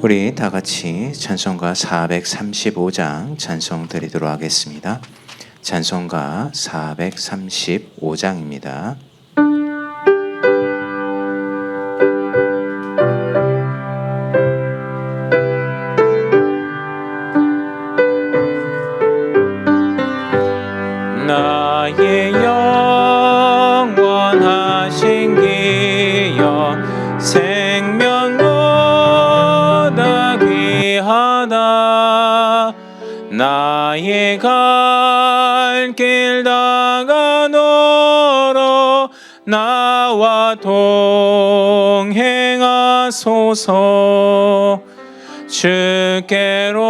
우리 다 같이 찬송가 435장 찬송 드리도록 하겠습니다. 찬송가 435장입니다. 나의 영원하신 기여 생명보다 귀하다. 나의 갈 길 다가노러 나와 동행하소서. 주께로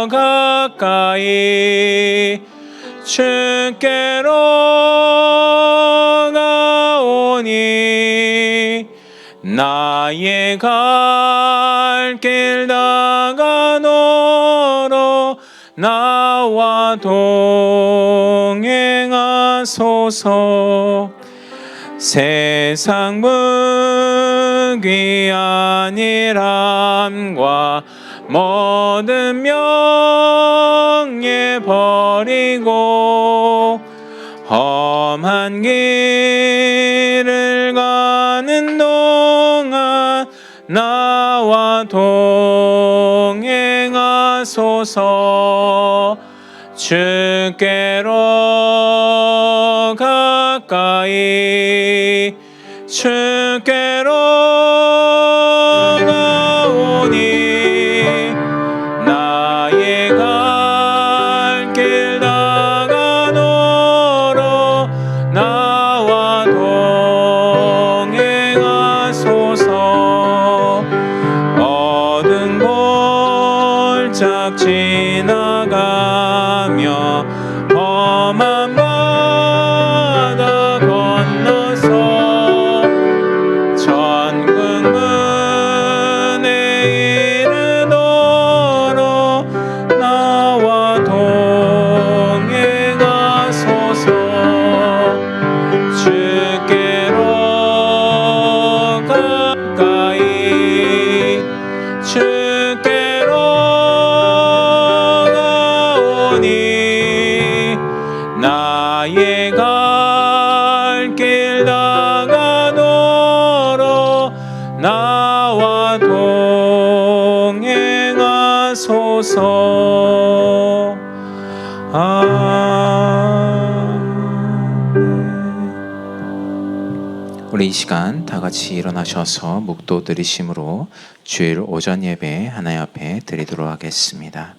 가까이 주께로 가오니 나의 갈 길 다가노러 나와 동행하소서. 세상 무기한 일함과 모든 명예 버리고 험한 길을 가는 동안 나와 동행하소서. 주께로 가까이 주께로 가오니 나의 갈 길 다가노러 나와 동행하소서. 어두운 골짝 지나가며 험한 바다 건너서 천국 문에 이르도록 나와 동행하소서. 주께로 가까이 주께로 가오니 나의 갈 길 다가노러 나와 동행하소서. 우리 이 시간 다 같이 일어나셔서 묵도 드리심으로 주일 오전 예배 하나님 앞에 드리도록 하겠습니다.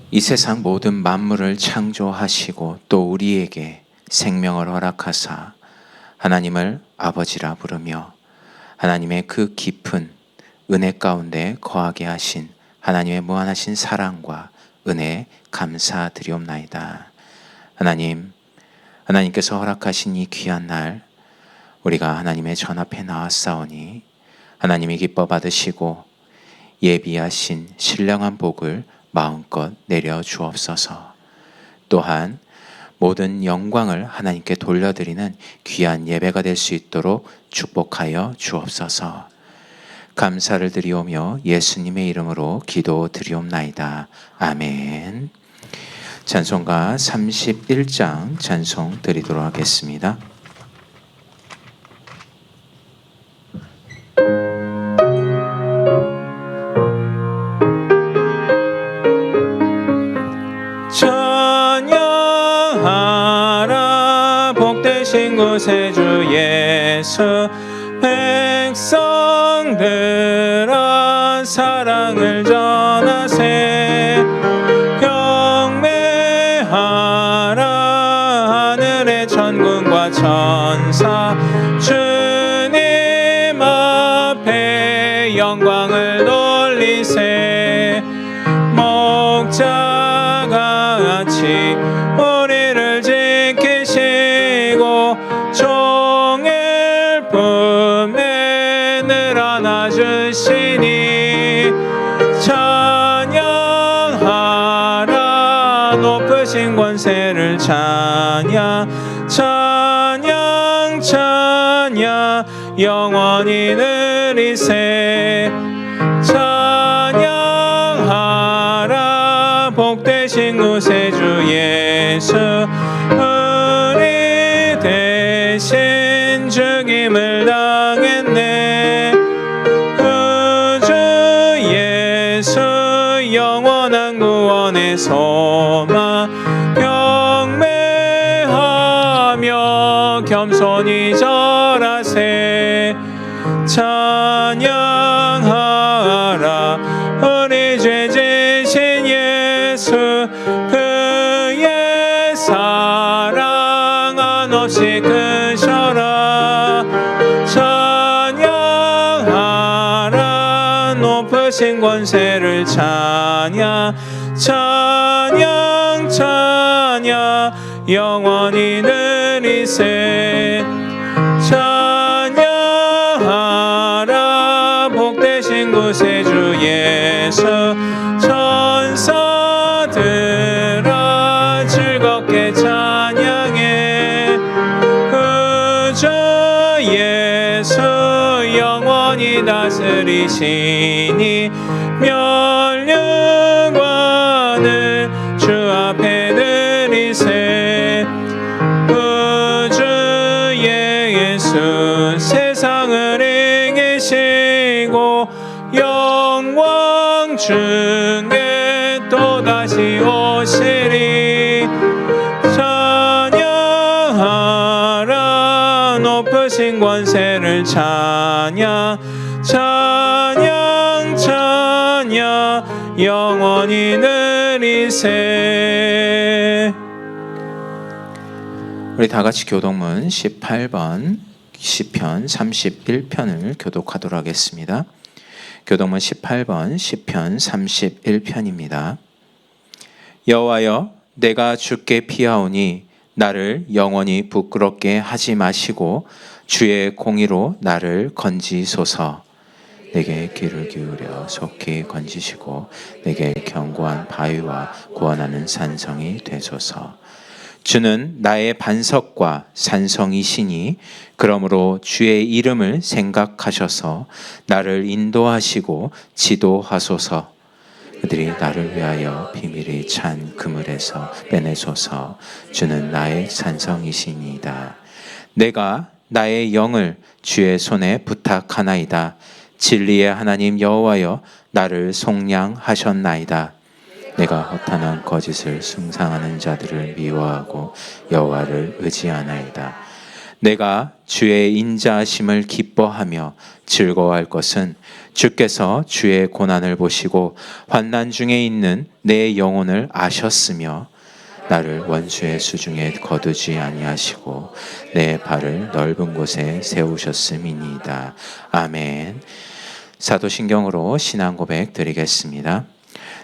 이 세상 모든 만물을 창조하시고 또 우리에게 생명을 허락하사 하나님을 아버지라 부르며 하나님의 그 깊은 은혜 가운데 거하게 하신 하나님의 무한하신 사랑과 은혜 감사드리옵나이다. 하나님께서 허락하신 이 귀한 날 우리가 하나님의 전 앞에 나왔사오니 하나님이 기뻐 받으시고 예비하신 신령한 복을 마음껏 내려 주옵소서. 또한 모든 영광을 하나님께 돌려드리는 귀한 예배가 될 수 있도록 축복하여 주옵소서. 감사를 드리오며 예수님의 이름으로 기도드리옵나이다. 아멘. 찬송가 31장 찬송 드리도록 하겠습니다. 찬양하라 복되신 곳에 주 예수. 백성들아 사랑을 전하세. 경배하라 하늘의 천군과 천사. 주님 앞에 영광을 돌리세. 목자같이 우리를 지키시고 종일 품에 늘 안아주시니 높으신 권세를 찬양 찬양 찬양 영원히 누리세 찬양하라 복되신 구세주 예수 우리 대신 죽임을 당했네 구주 예수 영원한 구원의 소망 경배하며 겸손히 절하세 찬양하라 우리 죄 지신 예수 그의 사랑 한없이 크셔라 찬양하라 높으신 권세를 찬양 찬양 찬양 영원히 누리세 찬양하라 복되신 구세주 예수 천사들아 즐겁게 찬양해 구주 예수 영원히 다스리시니 멸류관을 주 앞에 드리세 구주 예수 세상을 이기시고 영광 중에 또다시 오시리 찬양하라 높으신 권세를 찬양 찬양 찬양 영원히 누리세. 우리 다같이 교독문 18번 시편 31편을 교독하도록 하겠습니다. 교독문 18번 시편 31편입니다. 여호와여 내가 주께 피하오니 나를 영원히 부끄럽게 하지 마시고 주의 공의로 나를 건지소서. 내게 귀를 기울여 속히 건지시고 내게 견고한 바위와 구원하는 산성이 되소서. 주는 나의 반석과 산성이시니 그러므로 주의 이름을 생각하셔서 나를 인도하시고 지도하소서. 그들이 나를 위하여 비밀이 찬 그물에서 빼내소서. 주는 나의 산성이시니이다. 내가 나의 영을 주의 손에 부탁하나이다. 진리의 하나님 여호와여 나를 속량하셨나이다. 내가 허탄한 거짓을 숭상하는 자들을 미워하고 여호와를 의지하나이다. 내가 주의 인자하심을 기뻐하며 즐거워할 것은 주께서 주의 고난을 보시고 환난 중에 있는 내 영혼을 아셨으며 나를 원수의 수중에 거두지 아니하시고 내 발을 넓은 곳에 세우셨음이니이다. 아멘. 사도신경으로 신앙 고백 드리겠습니다.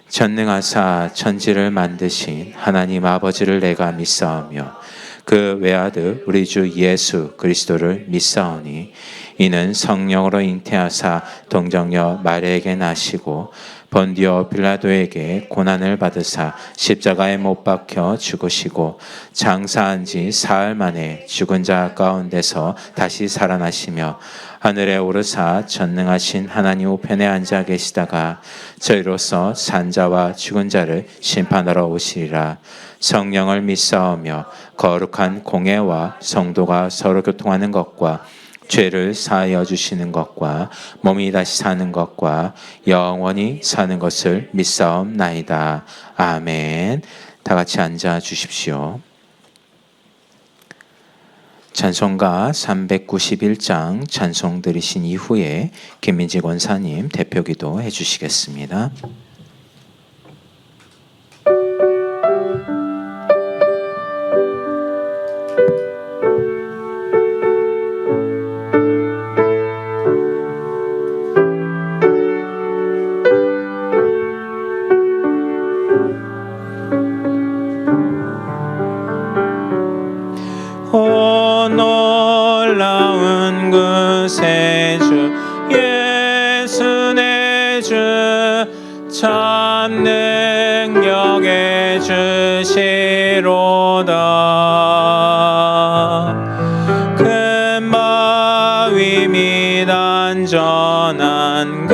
전능하사 천지를 만드신 하나님 아버지를 내가 믿사오며 그 외아들 우리 주 예수 그리스도를 믿사오니 이는 성령으로 잉태하사 동정녀 마리아에게 나시고 본디오 빌라도에게 고난을 받으사 십자가에 못 박혀 죽으시고 장사한 지 사흘 만에 죽은 자 가운데서 다시 살아나시며 하늘에 오르사 전능하신 하나님 우편에 앉아 계시다가 저희로서 산자와 죽은 자를 심판하러 오시리라. 성령을 믿사오며 거룩한 공예와 성도가 서로 교통하는 것과 죄를 사하여 주시는 것과 몸이 다시 사는 것과 영원히 사는 것을 믿사옵나이다. 아멘. 다 같이 앉아 주십시오. 찬송가 391장 찬송 들으신 이후에 김민지 권사님 대표기도 해주시겠습니다. 놀라운 구세주 예수 내 주 주시로다. 큰 바위 및 안전한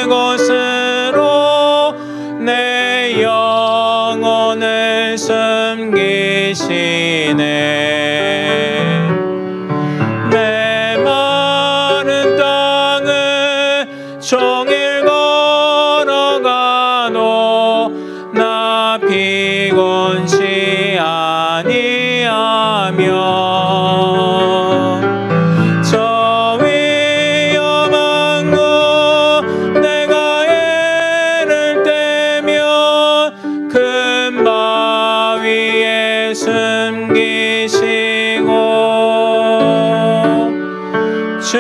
그곳으로 내 영혼을 숨기시네. 메마른 땅을 종일 걸어가도 나 피곤치 아니하며 저 위험한 곳 내가 애를 떼면 큰 바위에 숨기시고 주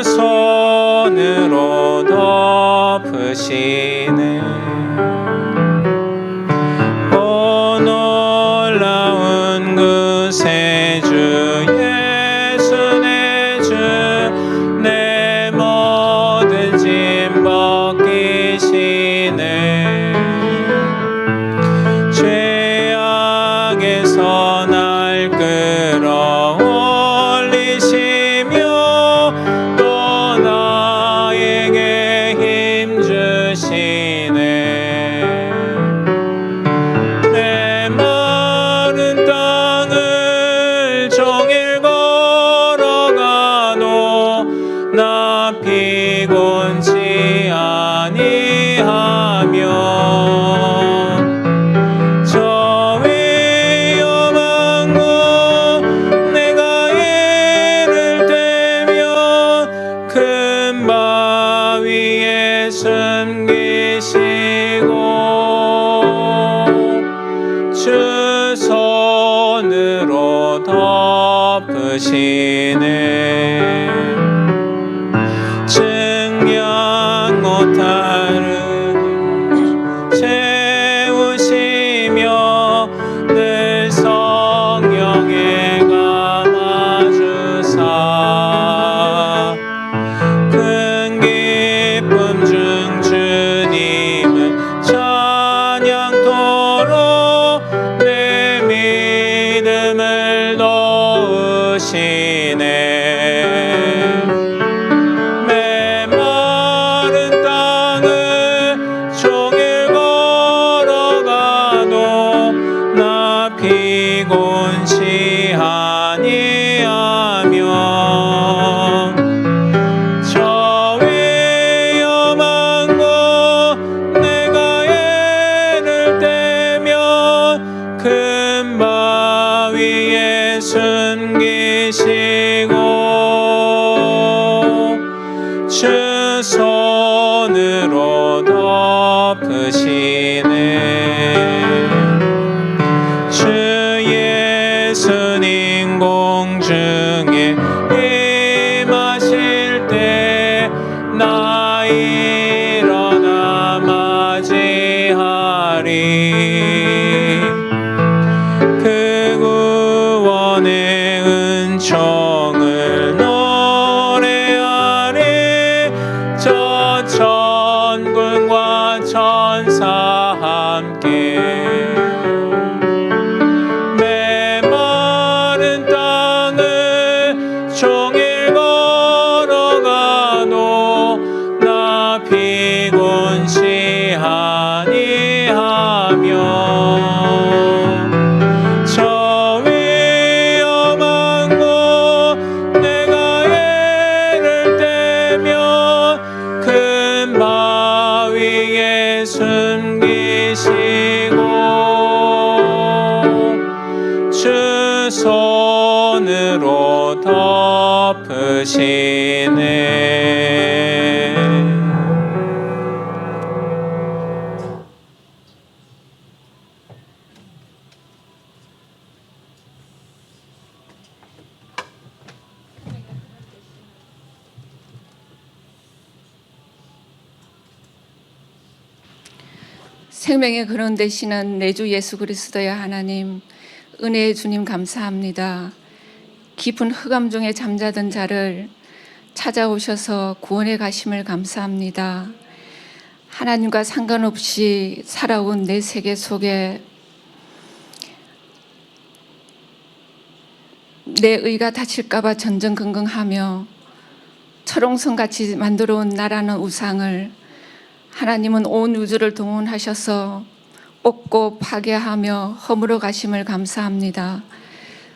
손으로 덮으시네. 오 놀라운 구세주 예수 내 주, 내 모든 짐 벗기시네. 죄악에서 날 끌어올리시며 또 나에게 힘 주시네. 메마른 땅을 종일 걸어가도 나 피곤치 아니하며 저 위험한 곳 내가 애를 떼면 큰 바위에 숨기시고 주 손으로 덮으시네. 증량 못할 채우시며 늘 성령에 감아주사 큰 기쁨 중 주님을 찬양토록 내 믿음을 놓으시네. 메마른 땅을 종일 걸어가도 나 피곤치 아니하며 저 위험한 곳 내가 애를 떼면 큰 바위에 숨기시고 주 손으로 덮으시네. 주 예수님 공중에 임하실 때 나 일어나 맞이하리. 그 구원의 은총을 노래하리. 저 천군과 천사 함께 메마른 땅을 종일 걸어가도 나 피곤치 아니하며 저 위험한 곳 내가 애를 떼면 큰 바위에 숨기시고 주 손으로 덮으시네. 생명의 근원 되시는 내 주 예수 그리스도의 하나님, 은혜의 주님 감사합니다. 깊은 흑암 중에 잠자던 자를 찾아오셔서 구원해 가심을 감사합니다. 하나님과 상관없이 살아온 내 세계 속에 내 의가 다칠까봐 전전긍긍하며 철옹성같이 만들어 온 나라는 우상을 하나님은 온 우주를 동원하셔서 뽑고 파괴하며 허물어 가심을 감사합니다.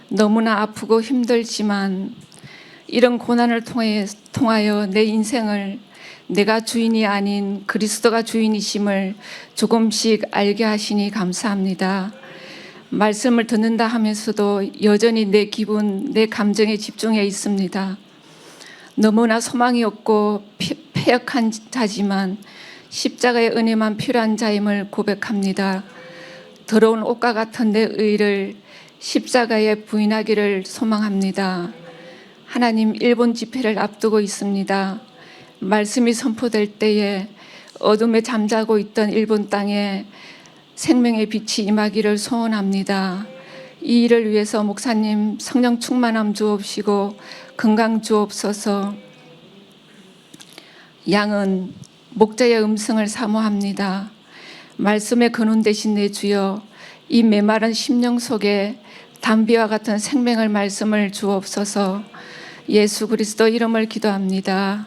너무나 아프고 힘들지만 이런 고난을 통하여 내 인생을 내가 주인이 아닌 그리스도가 주인이심을 조금씩 알게 하시니 감사합니다. 말씀을 듣는다 하면서도 여전히 내 기분, 내 감정에 집중해 있습니다. 너무나 소망이 없고 패역한 자지만 십자가의 은혜만 필요한 자임을 고백합니다. 더러운 옷과 같은 내 의를 십자가에 부인하기를 소망합니다. 하나님, 일본 집회를 앞두고 있습니다. 말씀이 선포될 때에 어둠에 잠자고 있던 일본 땅에 생명의 빛이 임하기를 소원합니다. 이 일을 위해서 목사님 성령 충만함 주옵시고 건강 주옵소서. 양은 목자의 음성을 사모합니다. 말씀의 근원 되신 내 주여, 이 메마른 심령 속에 담비와 같은 생명을 말씀을 주옵소서. 예수 그리스도 이름을 기도합니다.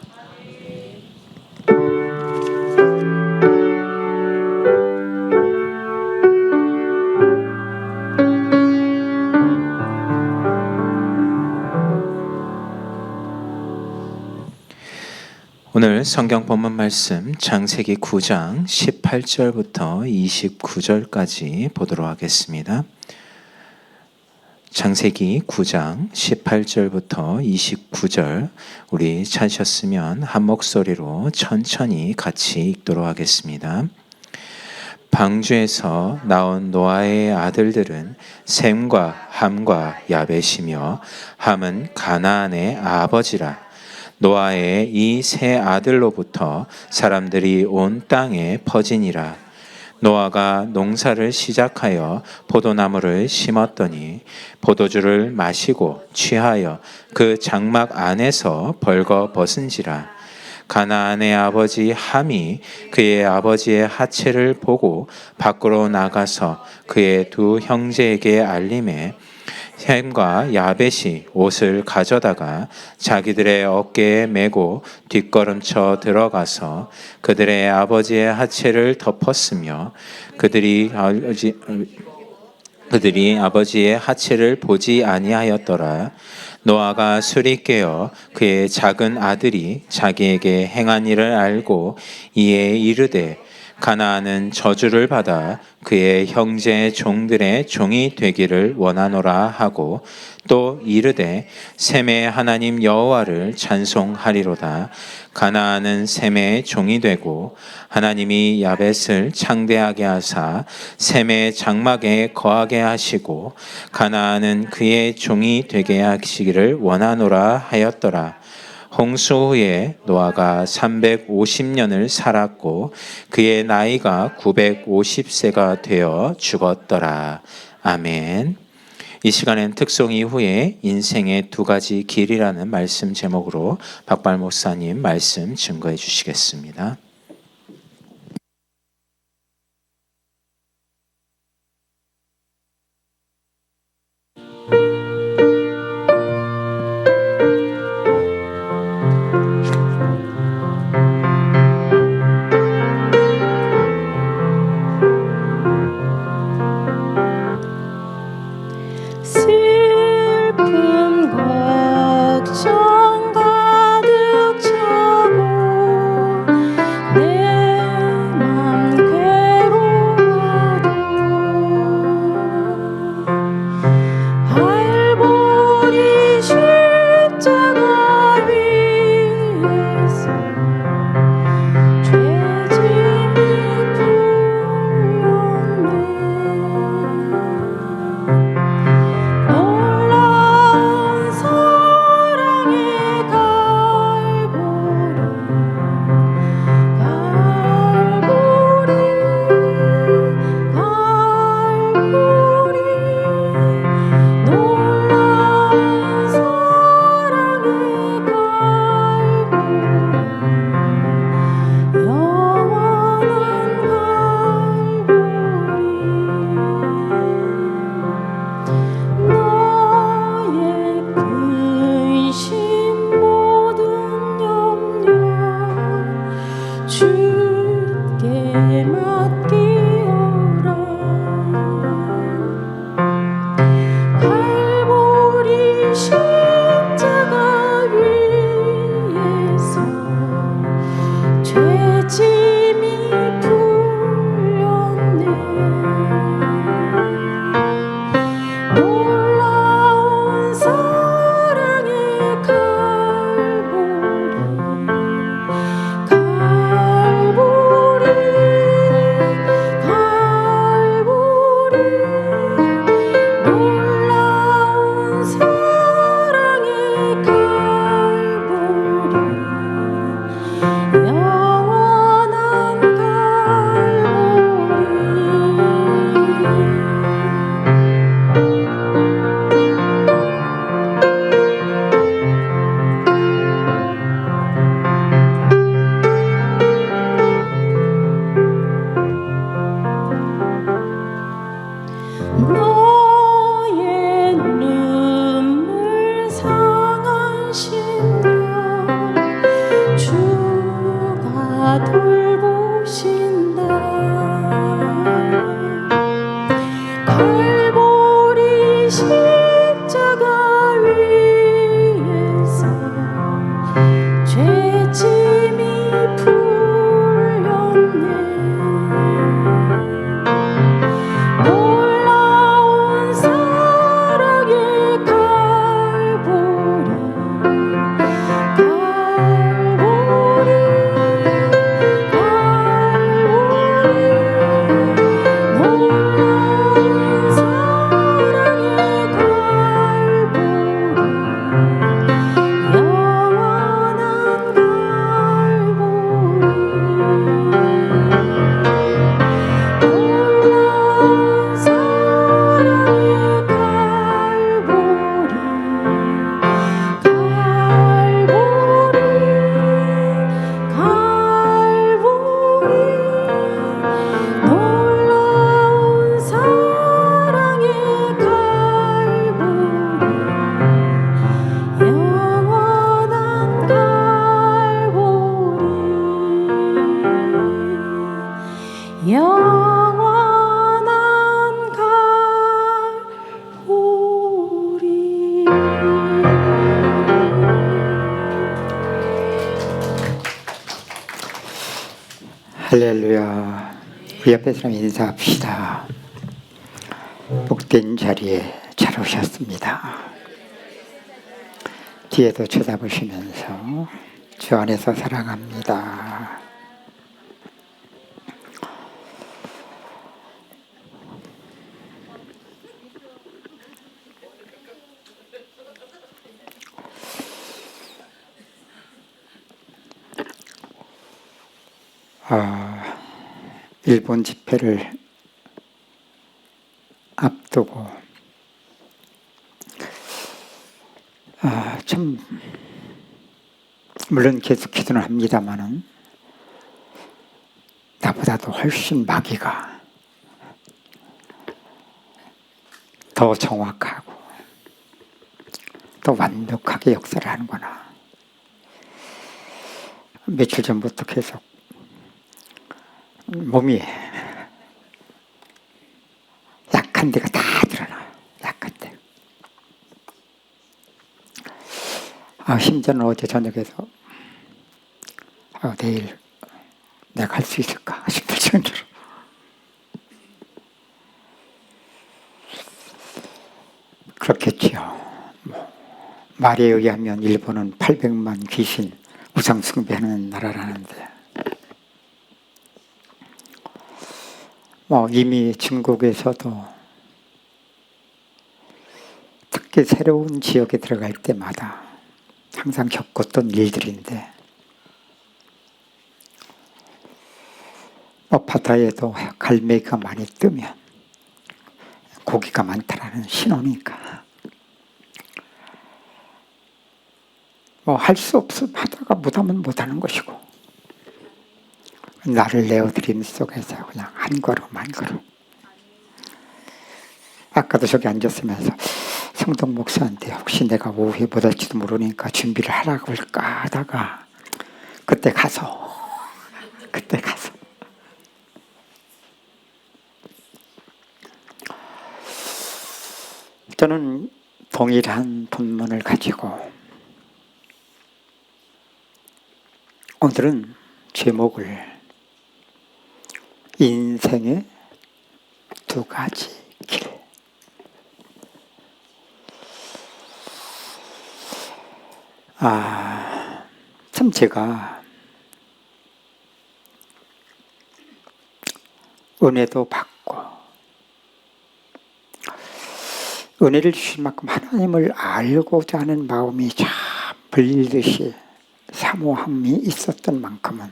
오늘 성경 본문 말씀 창세기 9장 18절부터 29절까지 보도록 하겠습니다. 창세기 9장 18절부터 29절 우리 찾으셨으면 한 목소리로 천천히 같이 읽도록 하겠습니다. 방주에서 나온 노아의 아들들은 셈과 함과 야벳이며 함은 가나안의 아버지라. 노아의 이 세 아들로부터 사람들이 온 땅에 퍼지니라. 노아가 농사를 시작하여 포도나무를 심었더니 포도주를 마시고 취하여 그 장막 안에서 벌거벗은지라. 가나안의 아버지 함이 그의 아버지의 하체를 보고 밖으로 나가서 그의 두 형제에게 알림해 셈과 야벳이 옷을 가져다가 자기들의 어깨에 메고 뒷걸음쳐 들어가서 그들의 아버지의 하체를 덮었으며 그들이 아버지의 하체를 보지 아니하였더라. 노아가 술이 깨어 그의 작은 아들이 자기에게 행한 일을 알고 이에 이르되 가나안은 저주를 받아 그의 형제 종들의 종이 되기를 원하노라 하고 또 이르되 셈의 하나님 여호와를 찬송하리로다. 가나안은 셈의 종이 되고 하나님이 야벳을 창대하게 하사 셈의 장막에 거하게 하시고 가나안은 그의 종이 되게 하시기를 원하노라 하였더라. 홍수 후에 노아가 350년을 살았고 그의 나이가 950세가 되어 죽었더라. 아멘. 이 시간엔 특송 이후에 인생의 두 가지 길이라는 말씀 제목으로 박발 목사님 말씀 증거해 주시겠습니다. 슬픔 걱정 가득 차고 너의 눈물 상한 심령 주가 돌보신다. 갈보리 십자가 위에서 죄짐이 풀렸네. 놀라운 사랑의 갈보리 갈보리 놀라운 사랑의 갈보리 영원한 갈보리 놀라운 사랑의 갈보리 놀라운 사랑의 갈보리 영원한 갈보리 영원한 갈보리. 할렐루야. 우리 옆에 사람 인사합시다. 복된 자리에 잘 오셨습니다. 뒤에도 쳐다보시면서 주 안에서 사랑합니다. 일본 집회를 앞두고 참 물론 계속 기도는 합니다마는 나보다도 훨씬 마귀가 더 정확하고 더 완벽하게 역사를 하는구나. 며칠 전부터 계속 몸이 약한 데가 다 드러나. 약한 데. 심지어는 어제 저녁에서 내일 내가 할 수 있을까 싶을 정도로 그렇겠지요. 말에 의하면 일본은 800만 귀신 우상 숭배하는 나라라는데 이미 중국에서도 특히 새로운 지역에 들어갈 때마다 항상 겪었던 일들인데 바다에도 갈매기가 많이 뜨면 고기가 많다라는 신호니까 할 수 없음 하다가 못하면 못하는 것이고 나를 내어드림 속에서 그냥 한 걸음 한 걸음. 아까도 저기 앉았으면서 성동 목사한테 혹시 내가 오후에 못 할지도 모르니까 준비를 하라고 할까 하다가 그때 가서 저는 동일한 본문을 가지고 오늘은 제목을 인생의 두 가지 길. 참 제가 은혜도 받고 은혜를 주신 만큼 하나님을 알고자 하는 마음이 참 불리듯이 사모함이 있었던 만큼은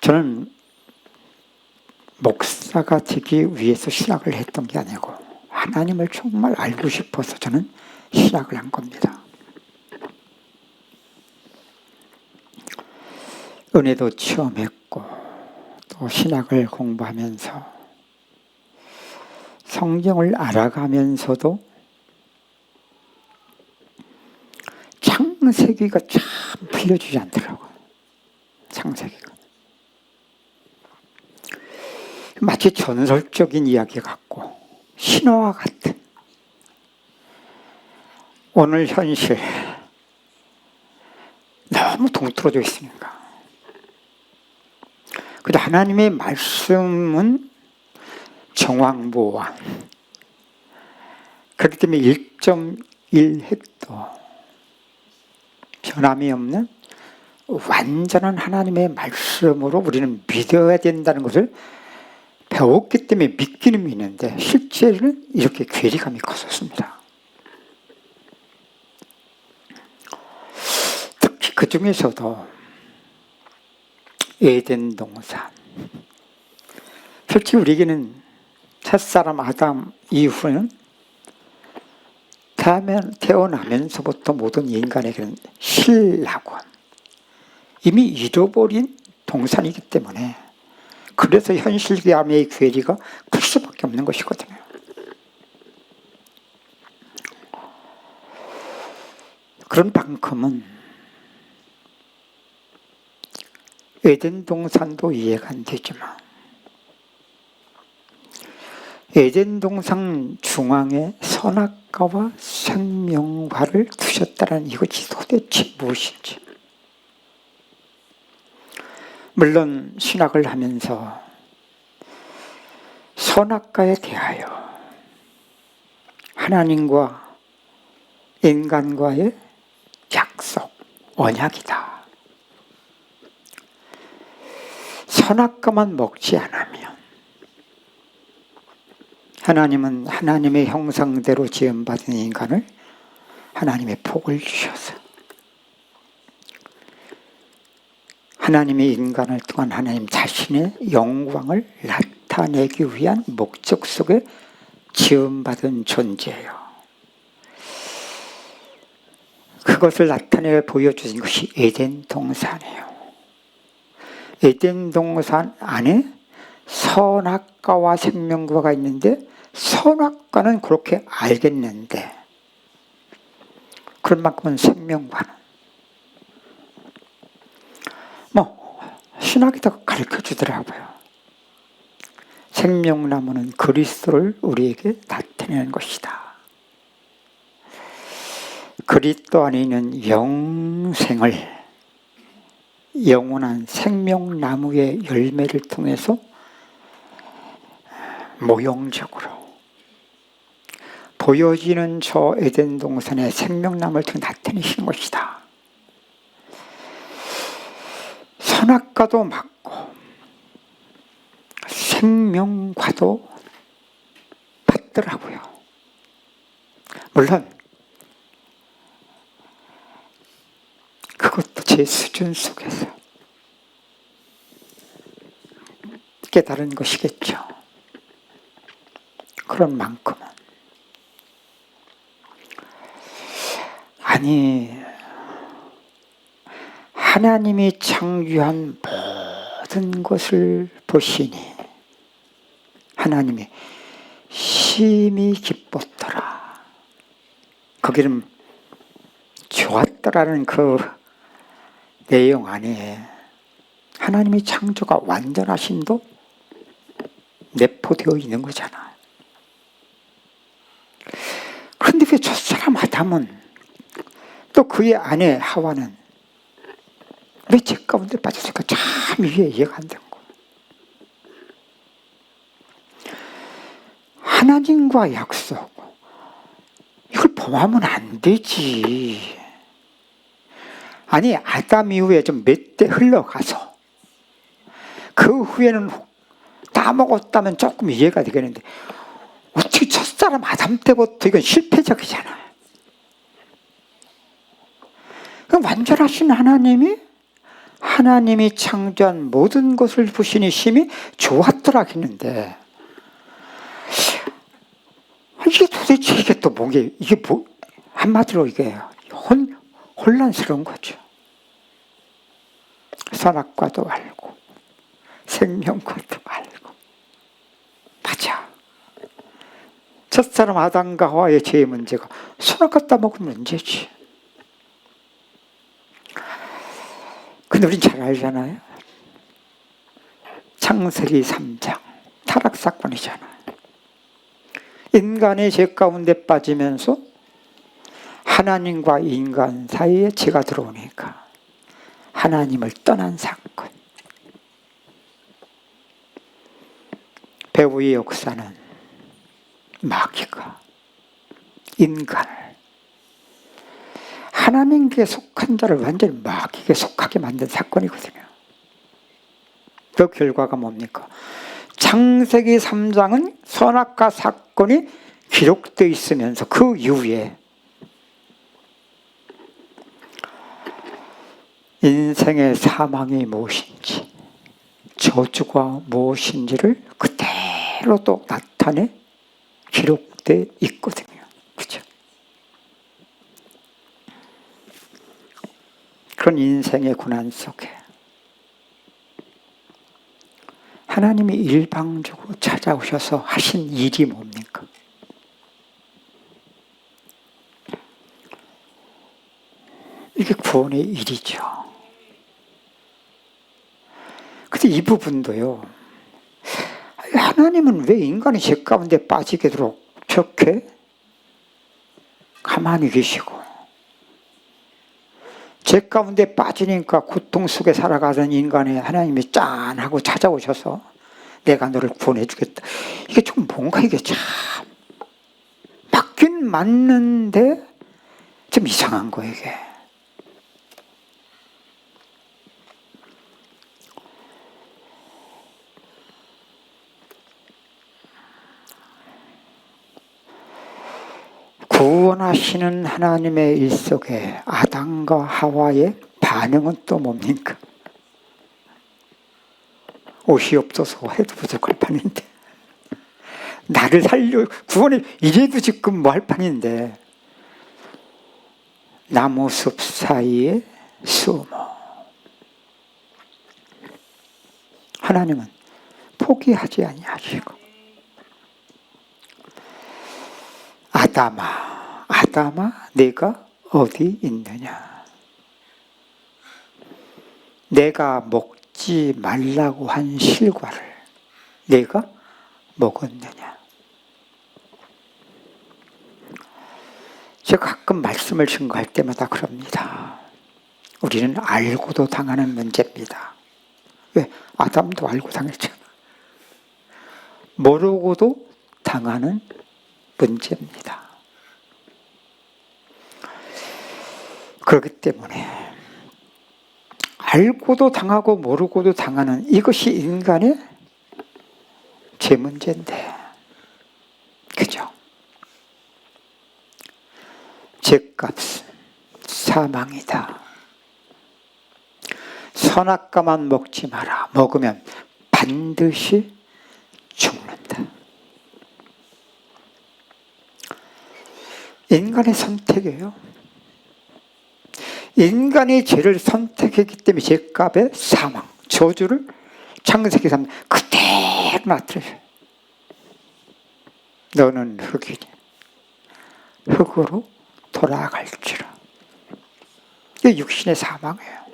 저는 목사가 되기 위해서 신학을 했던 게 아니고 하나님을 정말 알고 싶어서 저는 신학을 한 겁니다. 은혜도 체험했고 또 신학을 공부하면서 성경을 알아가면서도 창세기가 참 풀려주지 않더라고요. 창세기가. 마치 전설적인 이야기 같고 신화와 같은 오늘 현실 너무 동떨어져 있으니까. 그런데 하나님의 말씀은 정황보완. 그렇기 때문에 1.1획도 변함이 없는 완전한 하나님의 말씀으로 우리는 믿어야 된다는 것을 배웠기 때문에 믿기는 믿는데 실제로는 이렇게 괴리감이 컸었습니다. 특히 그 중에서도 에덴 동산. 솔직히 우리에게는 첫사람 아담 이후에는 태어나면서부터 모든 인간에게는 신라곤, 이미 잃어버린 동산이기 때문에 그래서 현실감의 괴리가 클 수밖에 없는 것이거든요. 그런 만큼은 에덴 동산도 이해가 안 되지만 에덴 동산 중앙에 선악과와 생명과를 두셨다는 이것이 도대체 무엇인지. 물론 신학을 하면서 선악과에 대하여 하나님과 인간과의 약속, 언약이다. 선악과만 먹지 않으면 하나님은 하나님의 형상대로 지음받은 인간을 하나님의 복을 주셔서 하나님의 인간을 통한 하나님 자신의 영광을 나타내기 위한 목적 속에 지음받은 존재예요. 그것을 나타내 보여주신 것이 에덴 동산이에요. 에덴 동산 안에 선악과와 생명과가 있는데 선악과는 그렇게 알겠는데 그런 만큼은 생명과는 신학이 더 가르쳐 주더라고요. 생명나무는 그리스도를 우리에게 나타내는 것이다. 그리스도 안에 있는 영생을 영원한 생명나무의 열매를 통해서 모형적으로 보여지는 저 에덴 동산의 생명나무를 통해 나타내시는 것이다. 선악과도 맞고 생명과도 받더라고요. 물론 그것도 제 수준 속에서 깨달은 것이겠죠. 그런 만큼은. 아니, 하나님이 창조한 모든 것을 보시니 하나님이 심히 기뻤더라. 거기는 좋았더라는 그 내용 안에 하나님의 창조가 완전하심도 내포되어 있는 거잖아. 그런데 왜 첫사람 아담은 또 그의 아내 하와는 왜 죄 가운데 빠졌을까? 참 이해가 안 되는 거예요. 하나님과 약속, 이걸 범하면 안 되지. 아니, 아담 이후에 좀 몇 대 흘러가서 그 후에는 다 먹었다면 조금 이해가 되겠는데 어떻게 첫사람 아담 때부터 이건 실패적이잖아. 그럼 완전하신 하나님이 창조한 모든 것을 보시니 심히 좋았더라 했는데 이게 도대체 이게 또 뭐게 이게 뭐 한마디로 이게 혼란스러운 거죠. 선악과도 알고 생명과도 알고 맞아. 첫사람 아담과 하와의 죄의 문제가 선악 따먹은 문제지. 근데 우린 잘 알잖아요. 창세기 3장 타락 사건이잖아. 인간의 죄 가운데 빠지면서 하나님과 인간 사이에 죄가 들어오니까 하나님을 떠난 사건. 배후의 역사는 마귀가 인간을 하나님께 속한 자를 완전히 마귀에게 속하게 만든 사건이거든요. 그 결과가 뭡니까? 창세기 3장은 선악과 사건이 기록되어 있으면서 그 이후에 인생의 사망이 무엇인지 저주가 무엇인지를 그대로 또 나타내 기록되어 있거든요. 그죠? 그런 인생의 고난 속에 하나님이 일방적으로 찾아오셔서 하신 일이 뭡니까? 이게 구원의 일이죠. 근데 이 부분도요, 하나님은 왜 인간이 죄 가운데 빠지게 도록 저렇게 가만히 계시고, 죄 가운데 빠지니까 고통 속에 살아가던 인간의 하나님이 짠 하고 찾아오셔서 내가 너를 구원해 주겠다. 이게 좀 뭔가 이게 참 맞긴 맞는데 좀 이상한 거예요, 이게. 구원하시는 하나님의 일 속에 아담과 하와의 반응은 또 뭡니까? 옷이 없어서 해도 부족할 판인데, 나를 살려 구원을 이래도 지금 뭐 할 판인데, 나무숲 사이에 숨어. 하나님은 포기하지 아니하시고, 아담아, 내가 어디 있느냐? 내가 먹지 말라고 한 실과를 내가 먹었느냐? 제가 가끔 말씀을 증거할 때마다 그럽니다. 우리는 알고도 당하는 문제입니다. 왜? 아담도 알고 당했잖아. 모르고도 당하는 문제입니다. 그렇기 때문에 알고도 당하고 모르고도 당하는 이것이 인간의 죄 문제인데, 그죠? 죄값은 사망이다. 선악과만 먹지 마라. 먹으면 반드시 죽는다. 인간의 선택이에요. 인간이 죄를 선택했기 때문에 죄값의 사망, 저주를 창세기 3장 그대로 나타내요. 너는 흙이니 흙으로 돌아갈지라. 이게 육신의 사망이에요.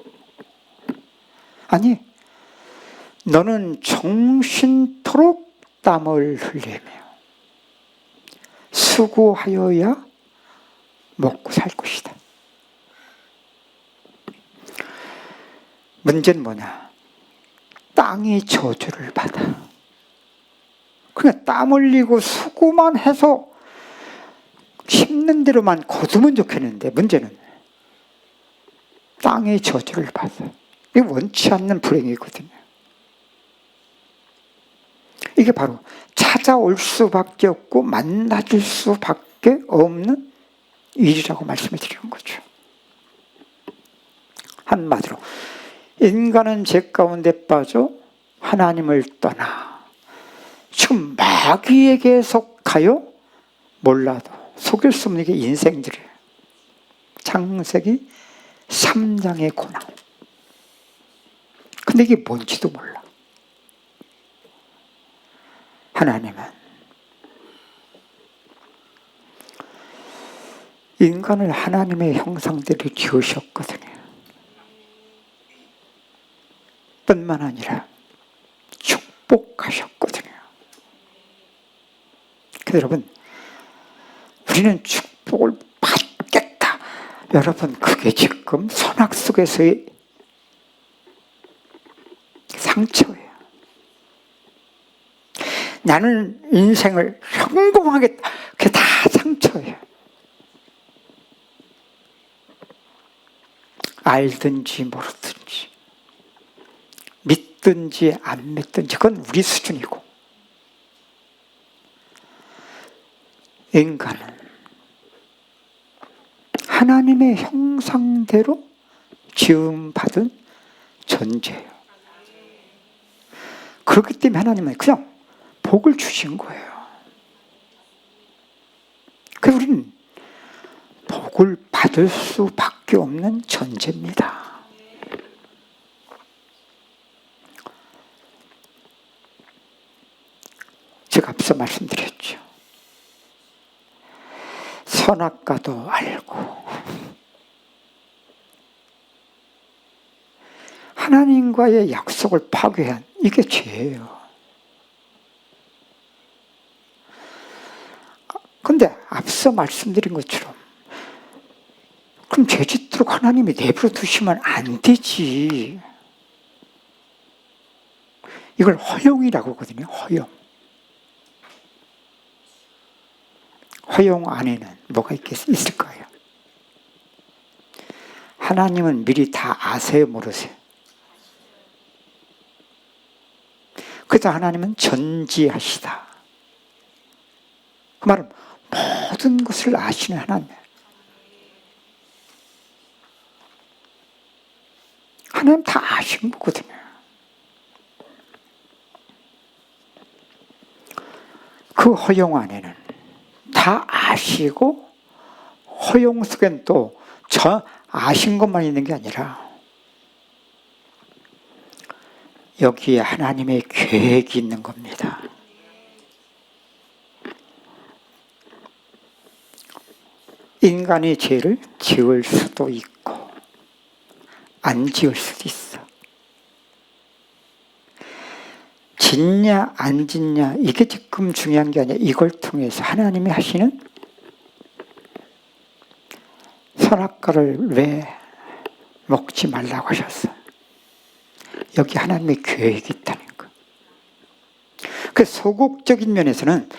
아니, 너는 정신토록 땀을 흘리며 수고하여야 먹고 살 것이다. 문제는 뭐냐? 땅이 저주를 받아. 그냥 땀 흘리고 수고만 해서 심는 대로만 거두면 좋겠는데, 문제는 땅이 저주를 받아. 이게 원치 않는 불행이거든요. 이게 바로 찾아올 수밖에 없고 만나줄 수밖에 없는 일이라고 말씀을 드리는 거죠. 한마디로 인간은 죄 가운데 빠져 하나님을 떠나 지금 마귀에게 속하여 몰라도 속일 수 없는 게 인생들이에요. 창세기 3장의 고난. 근데 이게 뭔지도 몰라. 하나님은 인간을 하나님의 형상대로 지으셨거든요. 뿐만 아니라 축복하셨거든요. 그래서 여러분, 우리는 축복을 받겠다. 여러분, 그게 지금 선악 속에서의 상처예요. 나는 인생을 성공하겠다. 그게 다 상처예요. 알든지 모르든지, 믿든지 안 믿든지, 그건 우리 수준이고, 인간은 하나님의 형상대로 지음받은 존재예요. 그렇기 때문에 하나님은 그냥 복을 주신 거예요. 그래서 우리는 복을 받을 수밖에 없는 존재입니다. 제가 앞서 말씀드렸죠. 선악과도 알고 하나님과의 약속을 파괴한 이게 죄예요. 그런데 앞서 말씀드린 것처럼 그럼 죄 짓도록 하나님이 내버려 두시면 안 되지. 이걸 허용이라고 하거든요. 허용. 허용 안에는 뭐가 있을까요? 하나님은 미리 다 아세요, 모르세요? 그래서 하나님은 전지하시다. 그 말은 모든 것을 아시는 하나님이에요. 하나님 다 아신 거거든요. 그 허용 안에는 다 아시고, 허용 속엔 또 아신 것만 있는 게 아니라 여기에 하나님의 계획이 있는 겁니다. 인간이 죄를 지을 수도 있고 안 지을 수도 있어. 짓냐 안 짓냐 이게 지금 중요한 게 아니라 이걸 통해서 하나님이 하시는 선악과를 왜 먹지 말라고 하셨어? 여기 하나님의 계획이 있다는 거. 그 소극적인 면에서는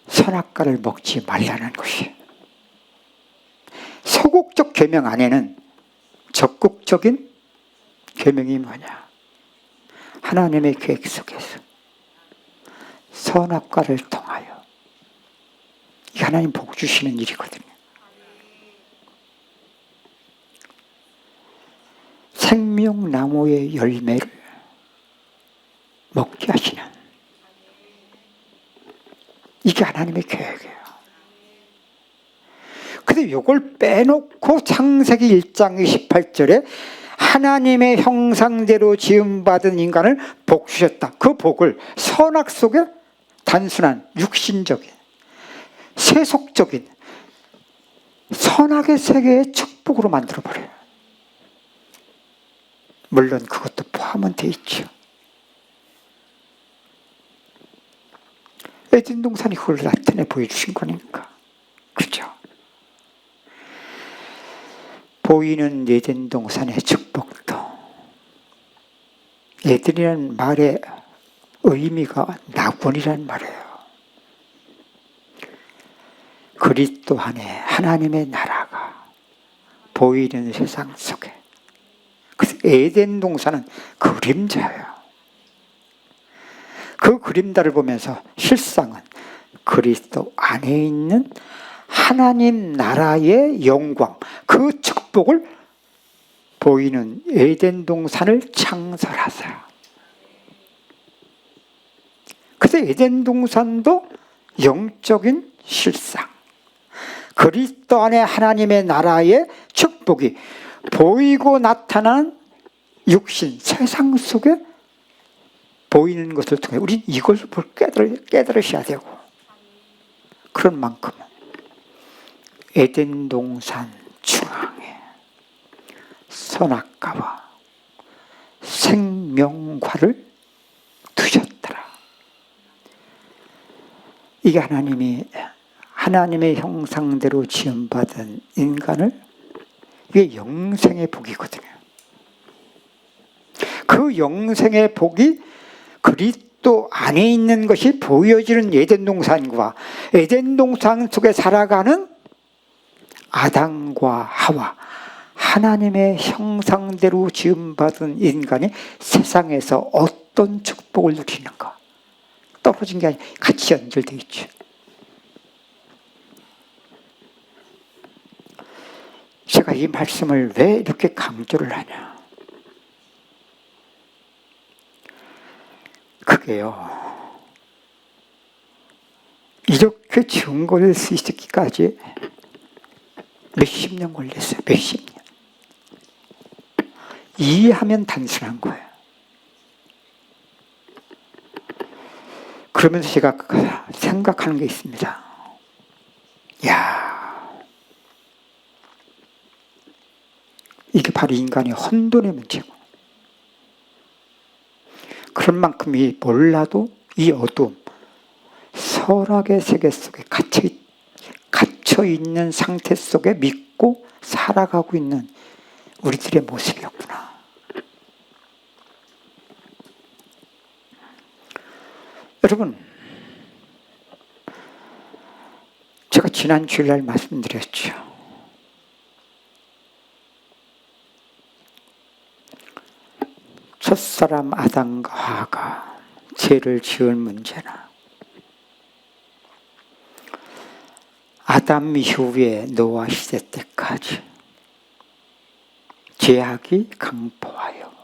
선악과를 먹지 말라는 것이에요. 소극적 계명 안에는 적극적인 계명이 뭐냐? 하나님의 계획 속에서 선악과를 통하여 이게 하나님 복 주시는 일이거든요. 생명나무의 열매를 먹게 하시는 이게 하나님의 계획이에요. 근데 이걸 빼놓고 창세기 1장 28절에 하나님의 형상대로 지음받은 인간을 복 주셨다. 그 복을 선악 속에 단순한 육신적인 세속적인 선악의 세계의 축복으로 만들어버려요. 물론 그것도 포함은 돼 있죠. 에덴 동산이 그걸 나타내 보여주신 거니까. 그죠? 보이는 에덴 동산의 축복도 에덴이라는 말의 의미가 낙원이라는 말이에요. 그리스도 안에 하나님의 나라가 보이는 세상 속에. 그래서 에덴 동산은 그림자예요. 그 그림자를 보면서 실상은 그리스도 안에 있는 하나님 나라의 영광, 그 축복을 보이는 에덴 동산을 창설하세요. 그래서 에덴 동산도 영적인 실상, 그리스도 안에 하나님의 나라의 축복이 보이고 나타난 육신, 세상 속에 보이는 것을 통해 우린 이것을 깨달으셔야 되고, 그런 만큼 에덴 동산 중앙에 선악과와 생명과를 두셨더라. 이게 하나님의 형상대로 지음받은 인간을, 이게 영생의 복이거든요. 그 영생의 복이 그리스도 안에 있는 것이 보여지는 에덴 동산과 에덴 동산 속에 살아가는 아담과 하와, 하나님의 형상대로 지음받은 인간이 세상에서 어떤 축복을 누리는가, 떨어진 게 아니라 같이 연결되어 있죠. 제가 이 말씀을 왜 이렇게 강조를 하냐, 그게요, 이렇게 증거될 수 있기까지 몇십 년 걸렸어요. 몇십 년. 이해하면 단순한 거예요. 그러면서 제가 생각하는 게 있습니다. 야, 이게 바로 인간의 혼돈의 문제고, 그런 만큼 이 몰라도 이 어두움, 설악의 세계 속에 갇혀있는 상태 속에 믿고 살아가고 있는 우리들의 모습이었구나. 여러분, 제가 지난 주일날 말씀드렸죠. 첫사람 아담과 하와가 죄를 지은 문제나 아담 이후에 노아 시대 때까지 죄악이 강포하여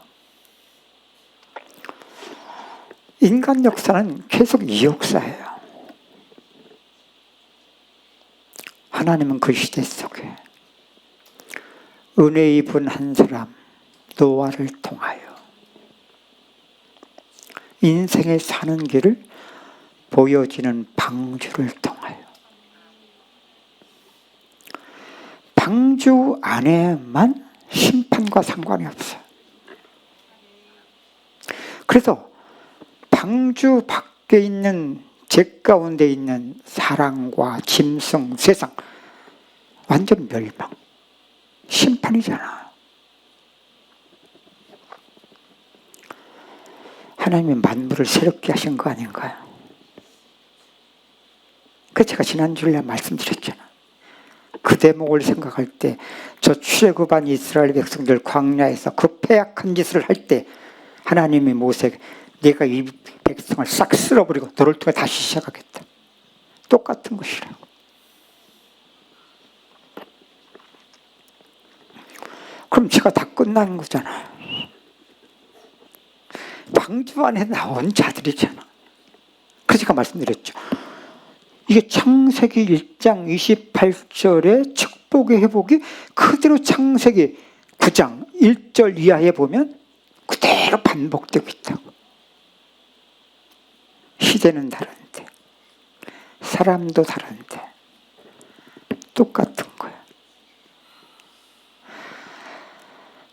인간 역사는 계속 이 역사예요. 하나님은 그 시대 속에 은혜 입은 한 사람 노아를 통하여 인생의 사는 길을 보여지는 방주를 통하여, 방주 안에만 심판과 상관이 없어요. 그래서 방주 밖에 있는, 제 가운데 있는 사랑과 짐승, 세상 완전 멸망, 심판이잖아. 하나님이 만물을 새롭게 하신 거 아닌가요? 그 제가 지난주에 말씀드렸잖아. 그 대목을 생각할 때, 저 출애굽한 이스라엘 백성들 광야에서 그 패악한 짓을 할 때 하나님이 모세에게 내가 이 백성을 싹 쓸어버리고 너를 통해 다시 시작하겠다. 똑같은 것이라고. 그럼 제가 다 끝난 거잖아요. 방주 안에 나온 자들이잖아. 그래서 제가 말씀드렸죠. 이게 창세기 1장 28절의 축복의 회복이 그대로 창세기 9장 1절 이하에 보면 그대로 반복되고 있다고. 시대는 다른데, 사람도 다른데 똑같은 거예요.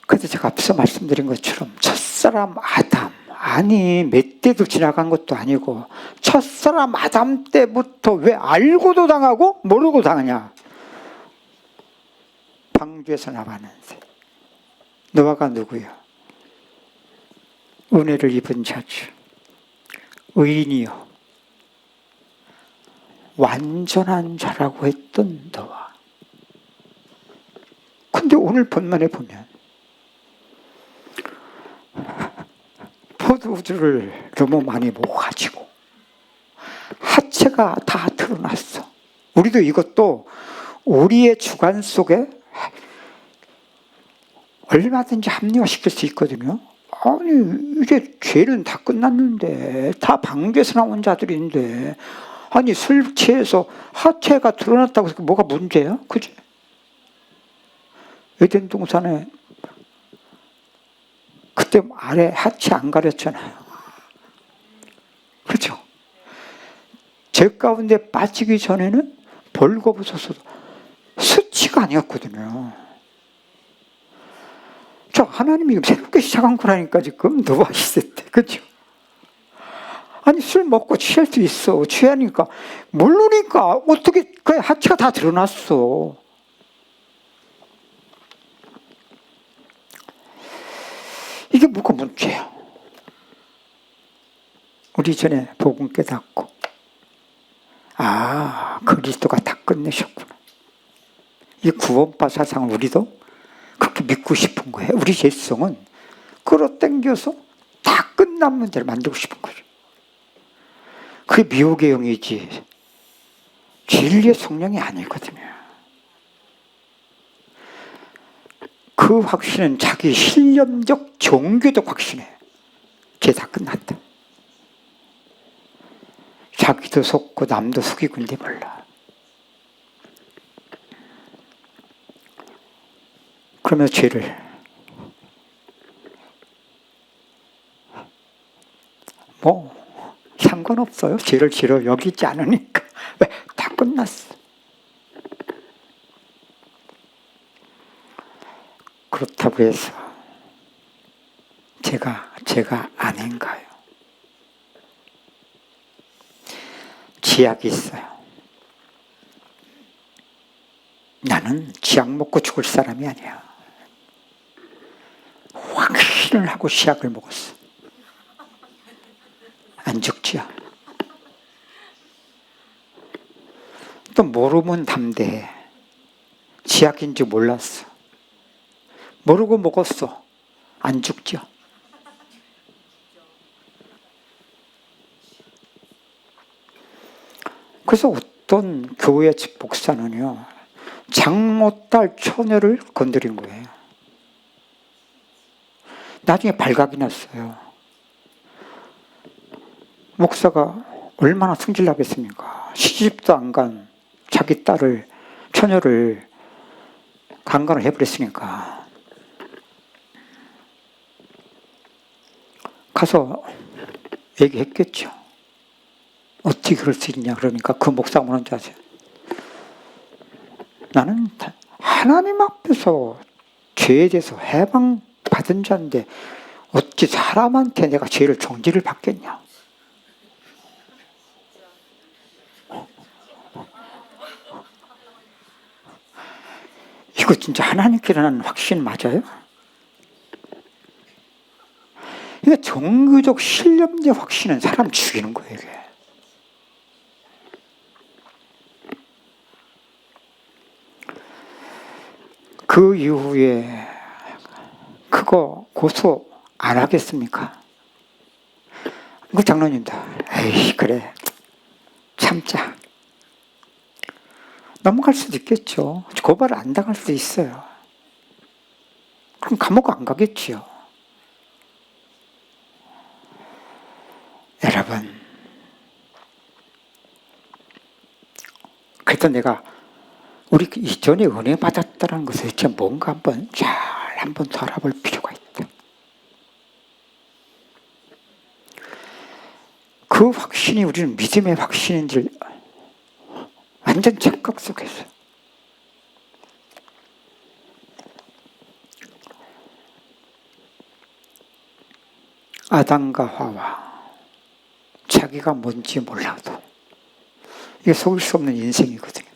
그래서 제가 앞서 말씀드린 것처럼 첫사람 아담, 아니 몇 대도 지나간 것도 아니고 첫사람 아담 때부터 왜 알고도 당하고 모르고 당하냐. 방주에서 나왔는데 노아가 누구야? 은혜를 입은 자주, 의인이요 완전한 자라고 했던 노아. 근데 오늘 본문에 보면 포도주를 너무 많이 먹어가지고 하체가 다 드러났어. 우리도 이것도 우리의 주관 속에 얼마든지 합리화시킬 수 있거든요. 아니 이제 죄는 다 끝났는데, 다 방주에서 나온 자들인데, 아니 술 취해서 하체가 드러났다고 해서 뭐가 문제야? 그지? 에덴 동산에 그때 아래 하체 안 가렸잖아요. 그렇죠? 죄 가운데 빠지기 전에는 벌거벗어서 끝이가 아니었거든요. 저 하나님이 새롭게 시작한 거라니까 지금 노바시세 때, 그죠? 아니 술 먹고 취할 수 있어. 취하니까 모르니까 어떻게 그 하체가 다 드러났어. 이게 뭐가 문제야? 우리 전에 복음 깨닫고 그리스도가 다 끝내셨구나. 이 구원파 사상을 우리도 그렇게 믿고 싶은 거예요. 우리 죄성은 끌어당겨서 다 끝난 문제를 만들고 싶은 거죠. 그게 미혹의 영이지 진리의 성령이 아니거든요. 그 확신은 자기 신념적 종교적 확신이에요. 그게 다 끝났다. 자기도 속고 남도 속이고 있는데 몰라. 그러면 죄를 상관없어요. 죄를 죄로 여기지 않으니까. 왜? 다 끝났어. 그렇다고 해서 제가 아닌가요? 지약이 있어요. 나는 지약 먹고 죽을 사람이 아니야. 확신을 하고 시약을 먹었어. 안 죽지요. 또 모르면 담대해. 지약인지 몰랐어. 모르고 먹었어. 안 죽죠. 그래서 어떤 교회 목사는요, 장모딸 처녀를 건드린 거예요. 나중에 발각이 났어요. 목사가 얼마나 승질나겠습니까? 시집도 안 간 자기 딸을, 처녀를 강간을 해버렸으니까. 가서 얘기했겠죠. 어떻게 그럴 수 있냐. 그러니까 그 목사가 뭐라는지 아세요? 나는 하나님 앞에서 죄에 대해서 해방받은 자인데 어찌 사람한테 내가 죄를 정지를 받겠냐. 이거 진짜 하나님께 일어나는 확신 맞아요? 이게 종교적 신념적 확신은 사람 죽이는 거예요. 이게. 그 이후에 그거 고소 안 하겠습니까? 그 장로님도 에이 그래 참자. 넘어갈 수도 있겠죠. 고발을 안 당할 수도 있어요. 그럼 감옥 안 가겠지요. 여러분, 그래도 내가 우리 이전에 은혜 받았다는 것을 진짜 뭔가 한번 돌아볼 필요가 있다. 그 확신이 우리는 믿음의 확신인지 완전 착각 속에서. 아담과 하와 자기가 뭔지 몰라도 이게 속일 수 없는 인생이거든요.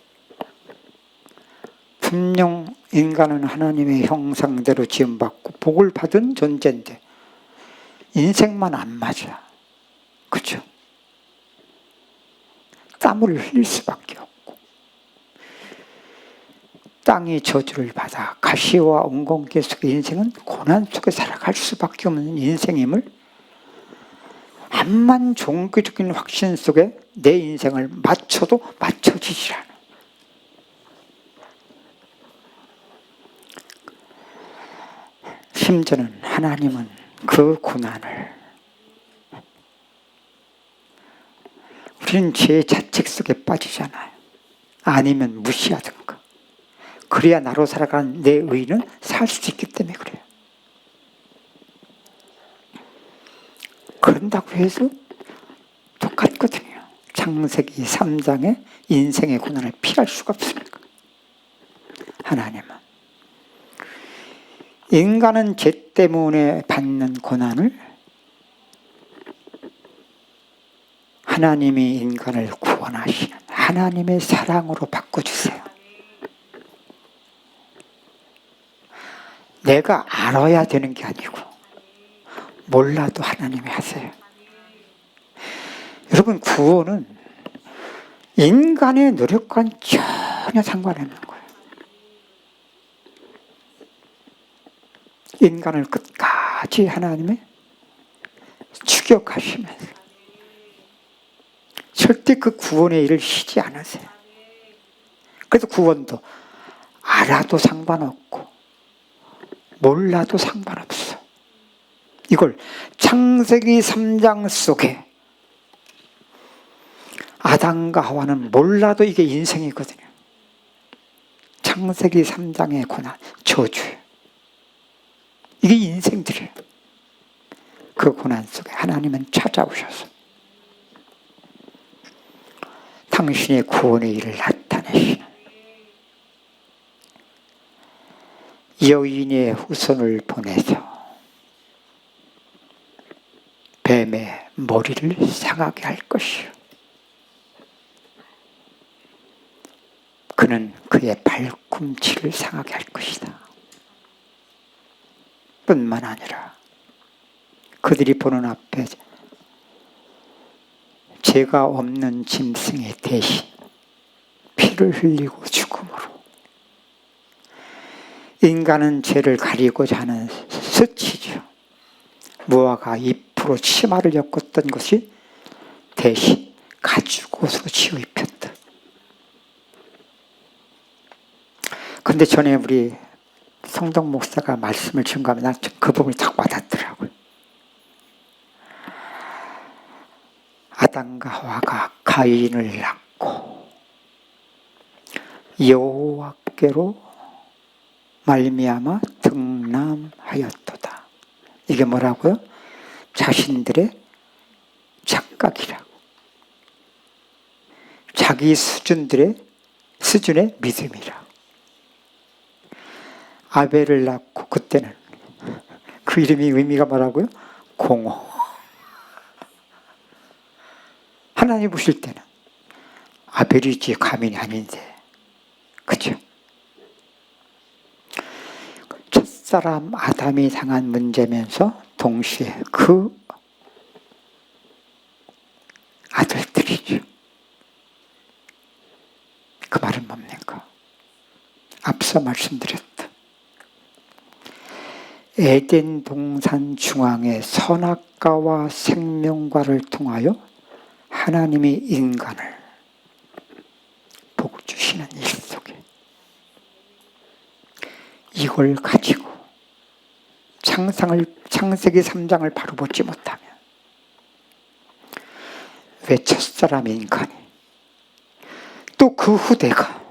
분명 인간은 하나님의 형상대로 지음받고 복을 받은 존재인데 인생만 안 맞아. 그렇죠? 땀을 흘릴 수밖에 없고 땅이 저주를 받아 가시와 엉겅퀴 속의 인생은 고난 속에 살아갈 수밖에 없는 인생임을 암만 종교적인 확신 속에 내 인생을 맞춰도 맞춰지질 않아. 심지어는 하나님은 그 고난을 우리는 죄의 자책 속에 빠지잖아요. 아니면 무시하든가. 그래야 나로 살아가는 내 의는 살 수 있기 때문에 그래요. 그런다고 해서 똑같거든요. 창세기 3장의 인생의 고난을 피할 수가 없습니다. 하나님은. 인간은 죄 때문에 받는 고난을 하나님이 인간을 구원하시는 하나님의 사랑으로 바꿔주세요. 내가 알아야 되는 게 아니고 몰라도 하나님이 하세요. 여러분, 구원은 인간의 노력과는 전혀 상관없는 거예요. 인간을 끝까지 하나님이 추격하시면서 절대 그 구원의 일을 쉬지 않으세요. 그래서 구원도 알아도 상관없고 몰라도 상관없어. 이걸 창세기 3장 속에 아담과 하와는 몰라도 이게 인생이거든요. 창세기 3장의 고난, 저주예요. 이게 인생들이에요. 그 고난 속에 하나님은 찾아오셔서 당신의 구원의 일을 나타내시는 여인의 후손을 보내서 뱀의 머리를 상하게 할 것이요. 그는 그의 발꿈치를 상하게 할 것이다. 뿐만 아니라 그들이 보는 앞에 죄가 없는 짐승의 대신 피를 흘리고 죽음으로 인간은 죄를 가리고자 하는 수치죠. 무화과 잎으로 치마를 엮었던 것이 대신 가죽옷으로 지어 입혔다. 근데 전에 우리 성덕 목사가 말씀을 증거하면 난 그 부분이 딱 와닿더라고요. 아담과 하와가 가인을 낳고 여호와께로 말미암아 등남하였도다. 이게 뭐라고요? 자신들의 착각이라고. 자기 수준의 믿음이라고. 아벨을 낳고 그때는 그 이름이 의미가 뭐라고요? 공허. 하나님 보실 때는 아벨이지 가민이 아닌데, 그죠? 첫사람 아담이 당한 문제면서 동시에 그 아들들이죠. 그 말은 뭡니까? 앞서 말씀드렸다. 에덴 동산 중앙의 선악과와 생명과를 통하여 하나님이 인간을 복 주시는 일 속에 이걸 가지고 창세기 3장을 바로 보지 못하면 왜 첫사람 인간이 또 그 후대가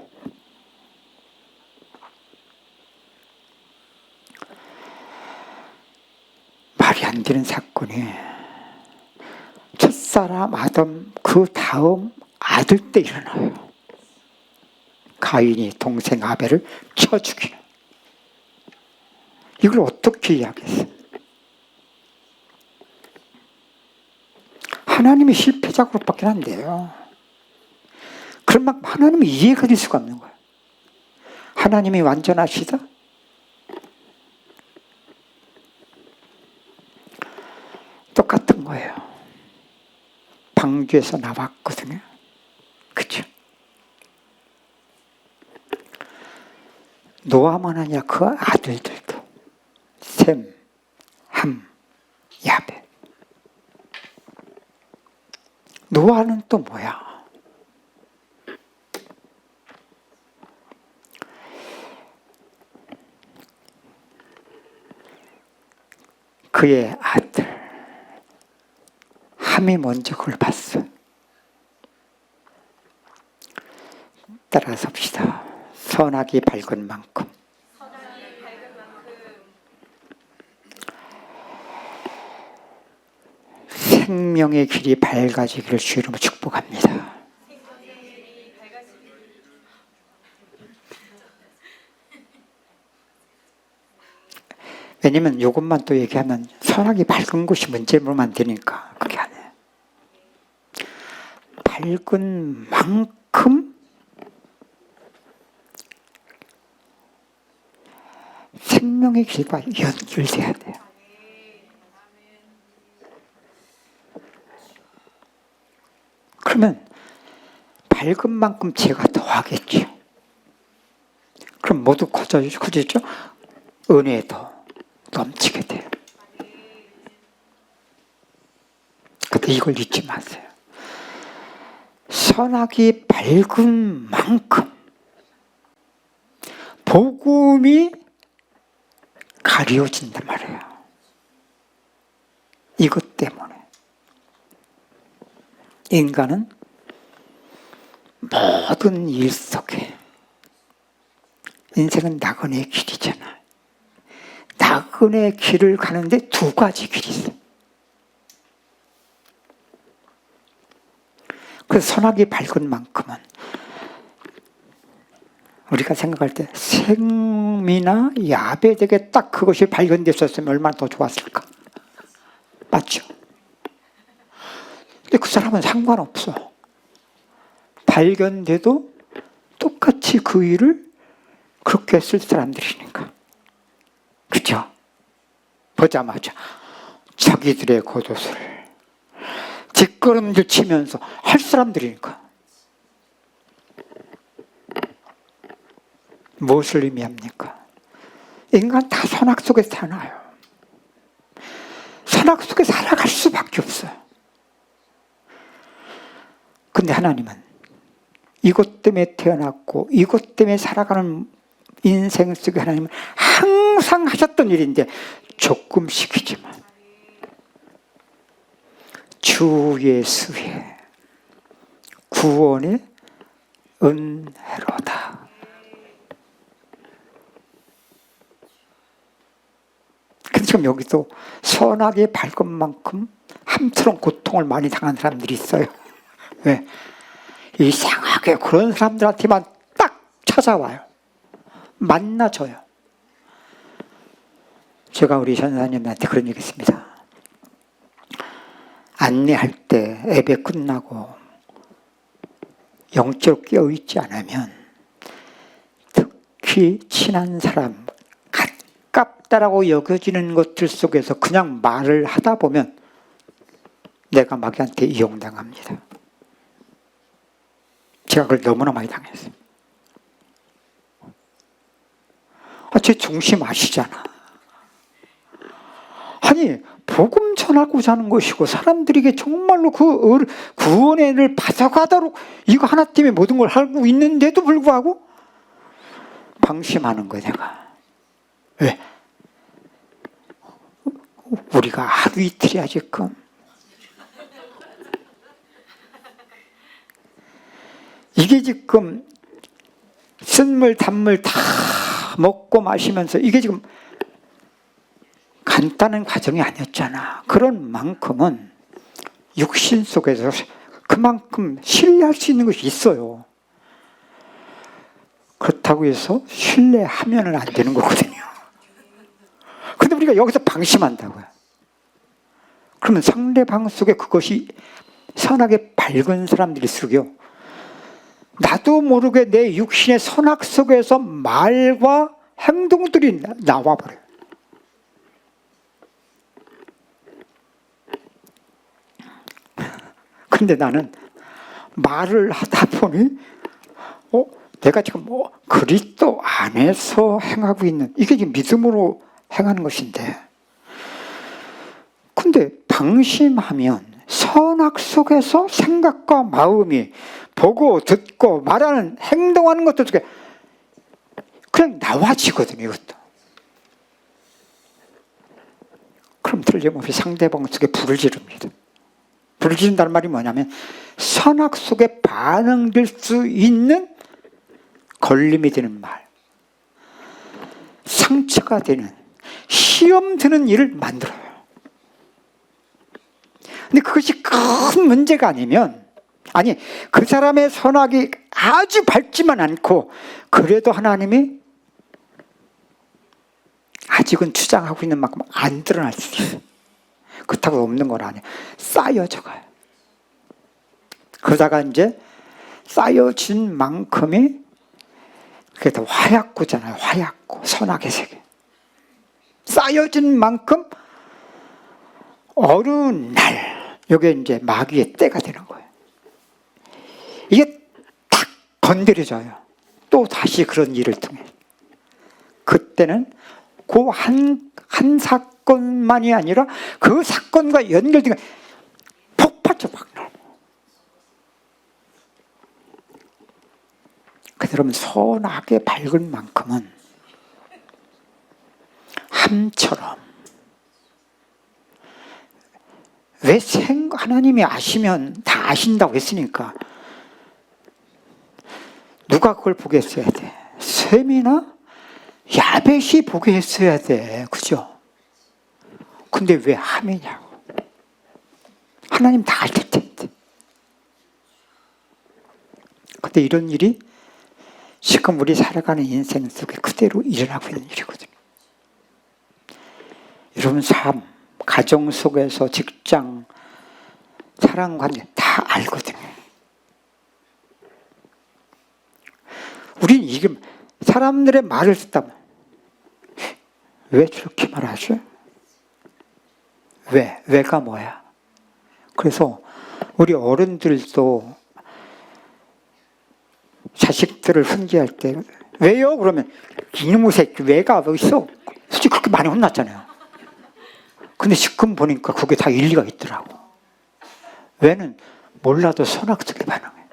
말이 안 되는 사건이 첫사람 아담 그 다음 아들 때 일어나요. 가인이 동생 아벨을 쳐 죽이는. 이걸 어떻게 이해하겠어요? 하나님이 실패작으로밖에 안 돼요. 그럼 막 하나님이 이해가 될 수가 없는 거예요. 하나님이 완전하시다? 똑같은 거예요. 방주에서 나왔거든요. 그죠? 노아만 아니라 그 아들들도 셈, 함, 야벳. 노아는 또 뭐야? 그의 아들 함이 먼저 그걸 봤어. 따라서 봅시다. 선악이 밝은 만큼 생명의 길이 밝아지기를 주 이름으로 축복합니다. 왜냐면 이것만 또 얘기하면 선악이 밝은 것이 문제로만 되니까 그게 아니에요. 밝은 만큼 생명의 길과 연결돼야 돼요. 그러면 밝은 만큼 제가 더하겠죠. 그럼 모두 커지죠? 은혜도 넘치게 돼요. 근데 이걸 잊지 마세요. 선악이 밝은 만큼 복음이 가려진단 말이에요. 이것 때문에 인간은 모든 일 속에 인생은 나그네의 길이잖아. 나그네의 길을 가는데 두 가지 길이 있어. 그래서 선악이 밝은 만큼은 우리가 생각할 때 생미나 야베덱에 딱 그것이 발견됐었으면 얼마나 더 좋았을까? 맞죠? 근데 그 사람은 상관없어. 발견돼도 똑같이 그 일을 그렇게 했을 사람들이니까. 그죠? 보자마자 자기들의 겉옷을 뒷걸음질 치면서 할 사람들이니까. 무엇을 의미합니까? 인간 다 선악 속에 사나요. 선악 속에 살아갈 수밖에 없어요. 근데 하나님은 이것 때문에 태어났고 이것 때문에 살아가는 인생 속에 하나님은 항상 하셨던 일인데 조금씩이지만 주 예수의 구원의 은혜로다. 근데 지금 여기도 선악의 밝은 만큼 함처럼 고통을 많이 당한 사람들이 있어요. 왜? 이상하게 그런 사람들한테만 딱 찾아와요. 만나줘요. 제가 우리 전사님한테 그런 얘기 했습니다. 안내할 때 예배 끝나고 영적으로 깨어있지 않으면 특히 친한 사람, 가깝다라고 여겨지는 것들 속에서 그냥 말을 하다 보면 내가 마귀한테 이용당합니다. 제가 그걸 너무나 많이 당했어요. 제 중심 아시잖아. 아니 복음 전하고자 하는 것이고 사람들에게 정말로 그 구원의 은혜를 받아가도록 이거 하나 때문에 모든 걸 하고 있는데도 불구하고 방심하는 거야 내가. 왜? 우리가 하루 이틀이야 지금. 이게 지금 쓴물 단물 다 먹고 마시면서 이게 지금 간단한 과정이 아니었잖아. 그런 만큼은 육신 속에서 그만큼 신뢰할 수 있는 것이 있어요. 그렇다고 해서 신뢰하면 안 되는 거거든요. 근데 우리가 여기서 방심한다고요. 그러면 상대방 속에 그것이 선악에 밝은 사람들일수록요, 나도 모르게 내 육신의 선악 속에서 말과 행동들이 나와버려요. 근데 나는 말을 하다 보니 내가 지금 그리스도 안에서 행하고 있는 이게 지금 믿음으로 행하는 것인데, 근데 방심하면 선악 속에서 생각과 마음이 보고 듣고 말하는 행동하는 것들 속에 그냥 나와지거든요. 이것도. 그럼 틀림없이 상대방 속에 불을 지릅니다. 불을 지른다는 말이 뭐냐면 선악 속에 반응될 수 있는 걸림이 되는 말, 상처가 되는, 시험 드는 일을 만들어요. 근데 그것이 큰 문제가 아니면, 아니 그 사람의 선악이 아주 밝지만 않고 그래도 하나님이 아직은 주장하고 있는 만큼 안 드러날 수 있어요. 그렇다고 없는 건 아니에요. 쌓여져 가요. 그러다가 이제 쌓여진 만큼이 그게 다 화약고잖아요. 화약고, 선악의 세계. 쌓여진 만큼 어느 날 이게 이제 마귀의 때가 되는 거예요. 이게 딱 건드려져요. 또 다시 그런 일을 통해. 그때는 그 한 사건만이 아니라 그 사건과 연결된 폭발적 막 나요. 그러면 선악의 밝은 만큼은 함처럼 왜 하나님이 아시면 다 아신다고 했으니까 누가 그걸 보게 했어야 돼? 셈이나 야벳이 보게 했어야 돼. 그죠? 근데 왜 함이냐고. 하나님 다 알 텐데. 근데 이런 일이 지금 우리 살아가는 인생 속에 그대로 일어나고 있는 일이거든요. 여러분 삶, 가정 속에서 직장, 사랑관계 다 알거든요. 우린 이게 사람들의 말을 듣다 왜 저렇게 말하죠? 왜가 뭐야? 그래서 우리 어른들도 자식들을 훈계할 때 왜요? 그러면 이놈의 새끼 왜가 뭐 있어? 솔직히 그렇게 많이 혼났잖아요. 근데 지금 보니까 그게 다 일리가 있더라고. 왜는 몰라도 선악적인 반응해.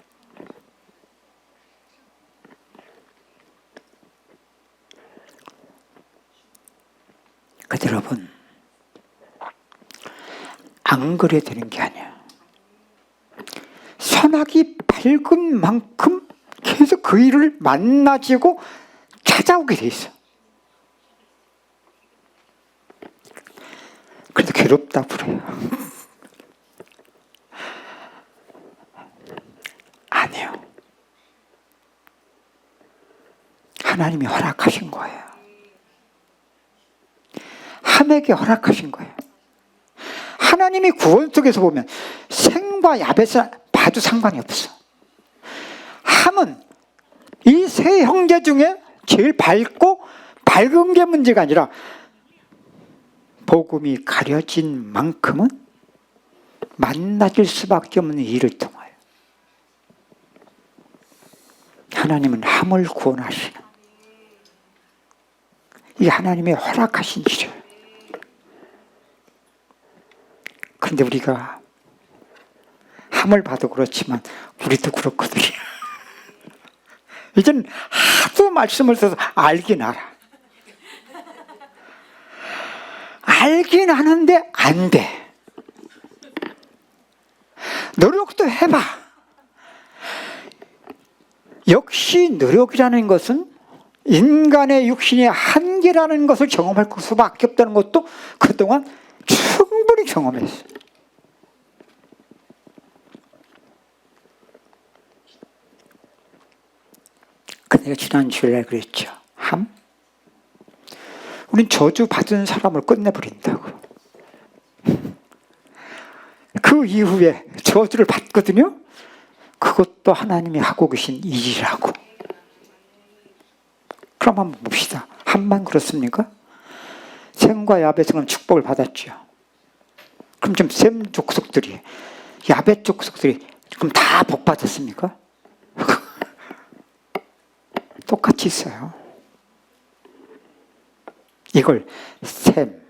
그런데 여러분 안 그래야 되는 게 아니야. 선악이 밝은 만큼 계속 그 일을 만나지고 찾아오게 돼 있어. 그래도 괴롭다 그래요. 아니요. 하나님이 허락하신 거예요. 함에게 허락하신 거예요. 하나님이 구원 속에서 보면 생과 야벳을 봐도 상관이 없어. 함은 이 세 형제 중에 제일 밝은 게 문제가 아니라 복음이 가려진 만큼은 만나질 수밖에 없는 일을 통하여 하나님은 함을 구원하시는 이 하나님의 허락하신 일이에요. 그런데 우리가 함을 봐도 그렇지만 우리도 그렇거든요. 이제는 하도 말씀을 써서 알긴 알아. 알긴 하는데 안 돼. 노력도 해봐. 역시 노력이라는 것은 인간의 육신의 한계라는 것을 경험할 수밖에 없다는 것도 그동안 충분히 경험했어요. 내가 지난 주일에 그랬죠. 함? 우린 저주 받은 사람을 끝내버린다고. 그 이후에 저주를 받거든요. 그것도 하나님이 하고 계신 일이라고. 그럼 한번 봅시다. 함만 그렇습니까? 셈과 야벳은 축복을 받았죠. 그럼 지금 셈 족속들이, 야벳 족속들이 그럼 다 복 받았습니까? 똑같이 있어요. 이걸 셈,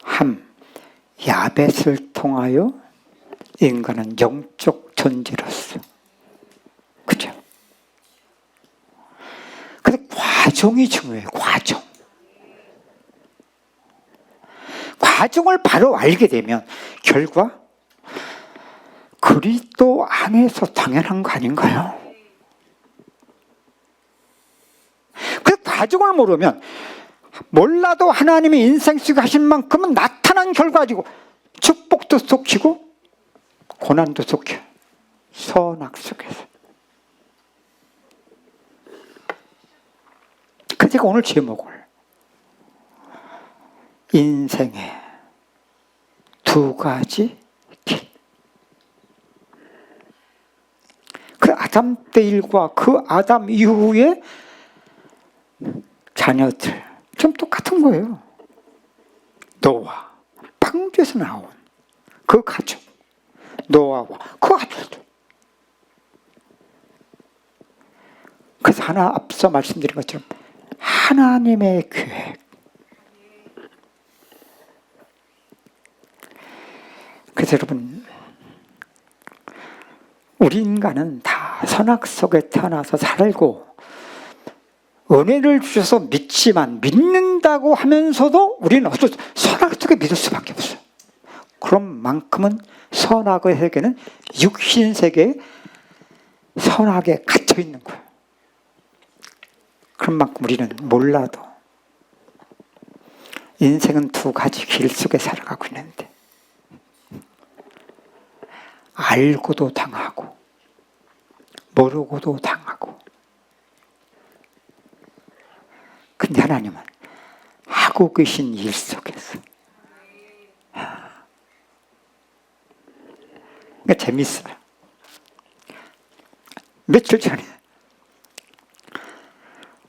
함, 야벳을 통하여 인간은 영적 존재로서, 그죠? 근데 과정이 중요해요. 과정을 바로 알게 되면 결과 그리스도 안에서 당연한 거 아닌가요? 그 과정을 모르면 몰라도 하나님이 인생 속에 하신 만큼은 나타난 결과지고 축복도 쏟히고 고난도 쏟겨. 선악 속에서. 그래서 오늘 제목을 인생의 두 가지 길. 그 아담 때 일과 그 아담 이후의 자녀들 좀 똑같은 거예요. 노아, 방주에서 나온 그 가족, 노아와 그 아들들. 그래서 하나 앞서 말씀드린 것처럼 하나님의 계획. 그래서 여러분, 우리 인간은 다 선악 속에 태어나서 살고 은혜를 주셔서 믿지만 믿는다고 하면서도 우리는 어쩔 수 선악 속에 믿을 수밖에 없어요. 그런 만큼은 선악의 세계는 육신 세계에 선악에 갇혀 있는 거예요. 그런 만큼 우리는 몰라도 인생은 두 가지 길 속에 살아가고 있는데 알고도 당하고 모르고도 당하고. 근데 하나님은 하고 계신 일 속에서 그러니까 재밌어요. 며칠 전에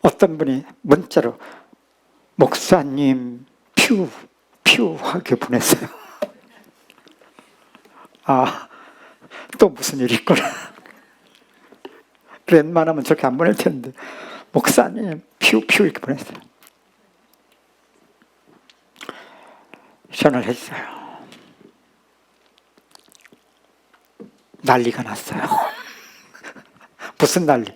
어떤 분이 문자로 목사님 퓨하게 보냈어요. 아, 또 무슨 일이 있구나. 웬만하면 저렇게 안 보낼 텐데 목사님 퓨 이렇게 보냈어요. 전화를 했어요. 난리가 났어요. 무슨 난리?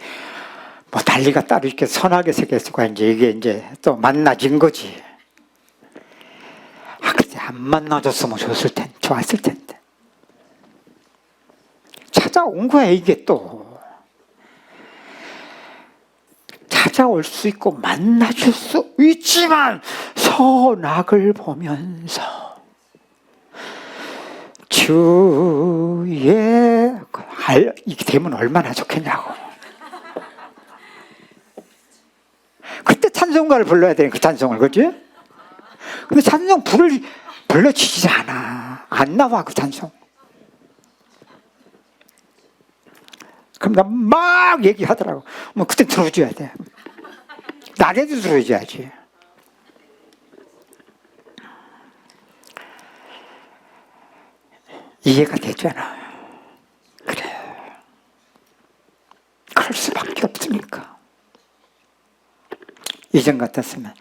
뭐 난리가 따로 이렇게 선악의 세계에서가 이게 또 만나진 거지. 아, 근데 안 만나줬으면 좋았을 텐데. 찾아온 거야, 이게 또. 찾아올 수 있고 만나줄 수 있지만 선악을 보면서 주의 이게 되면 얼마나 좋겠냐고. 그때 찬송가를 불러야 되는 그 찬송을, 그렇지? 근데 찬송 불러지지 않아. 안 나와, 그 찬송. 그럼 나 막 얘기하더라고. 뭐 그때 들어줘야 돼. 낮에도 들어줘야지. 이해가 되잖아. 그래. 그럴 수밖에 없으니까. 이전 같았으면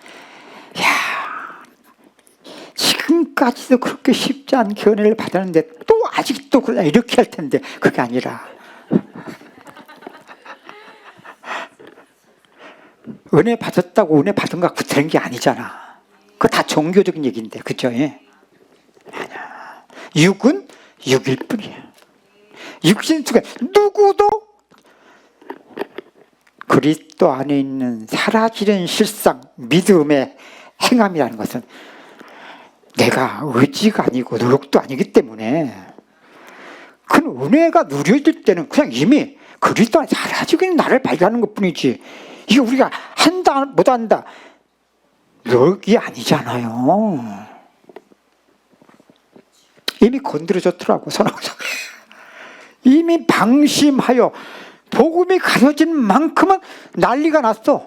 야, 지금까지도 그렇게 쉽지 않게 은혜를 받았는데 또 아직도 그냥 이렇게 할 텐데 그게 아니라 은혜 받았다고 은혜 받은 것 갖고 되는 게 아니잖아. 그거 다 종교적인 얘기인데, 그죠? 아니야. 육은 육일 뿐이야. 육신 속에 누구도 그리스도 안에 있는 사라지는 실상, 믿음의 행함이라는 것은 내가 의지가 아니고 노력도 아니기 때문에 그 은혜가 누려질 때는 그냥 이미 그리스도 안에 사라지고 있는 나를 발견하는 것뿐이지, 이게 우리가 한다 못한다 노력이 아니잖아요. 이미 건드려졌더라고, 선악에서. 이미 방심하여 복음이 가려진 만큼은 난리가 났어.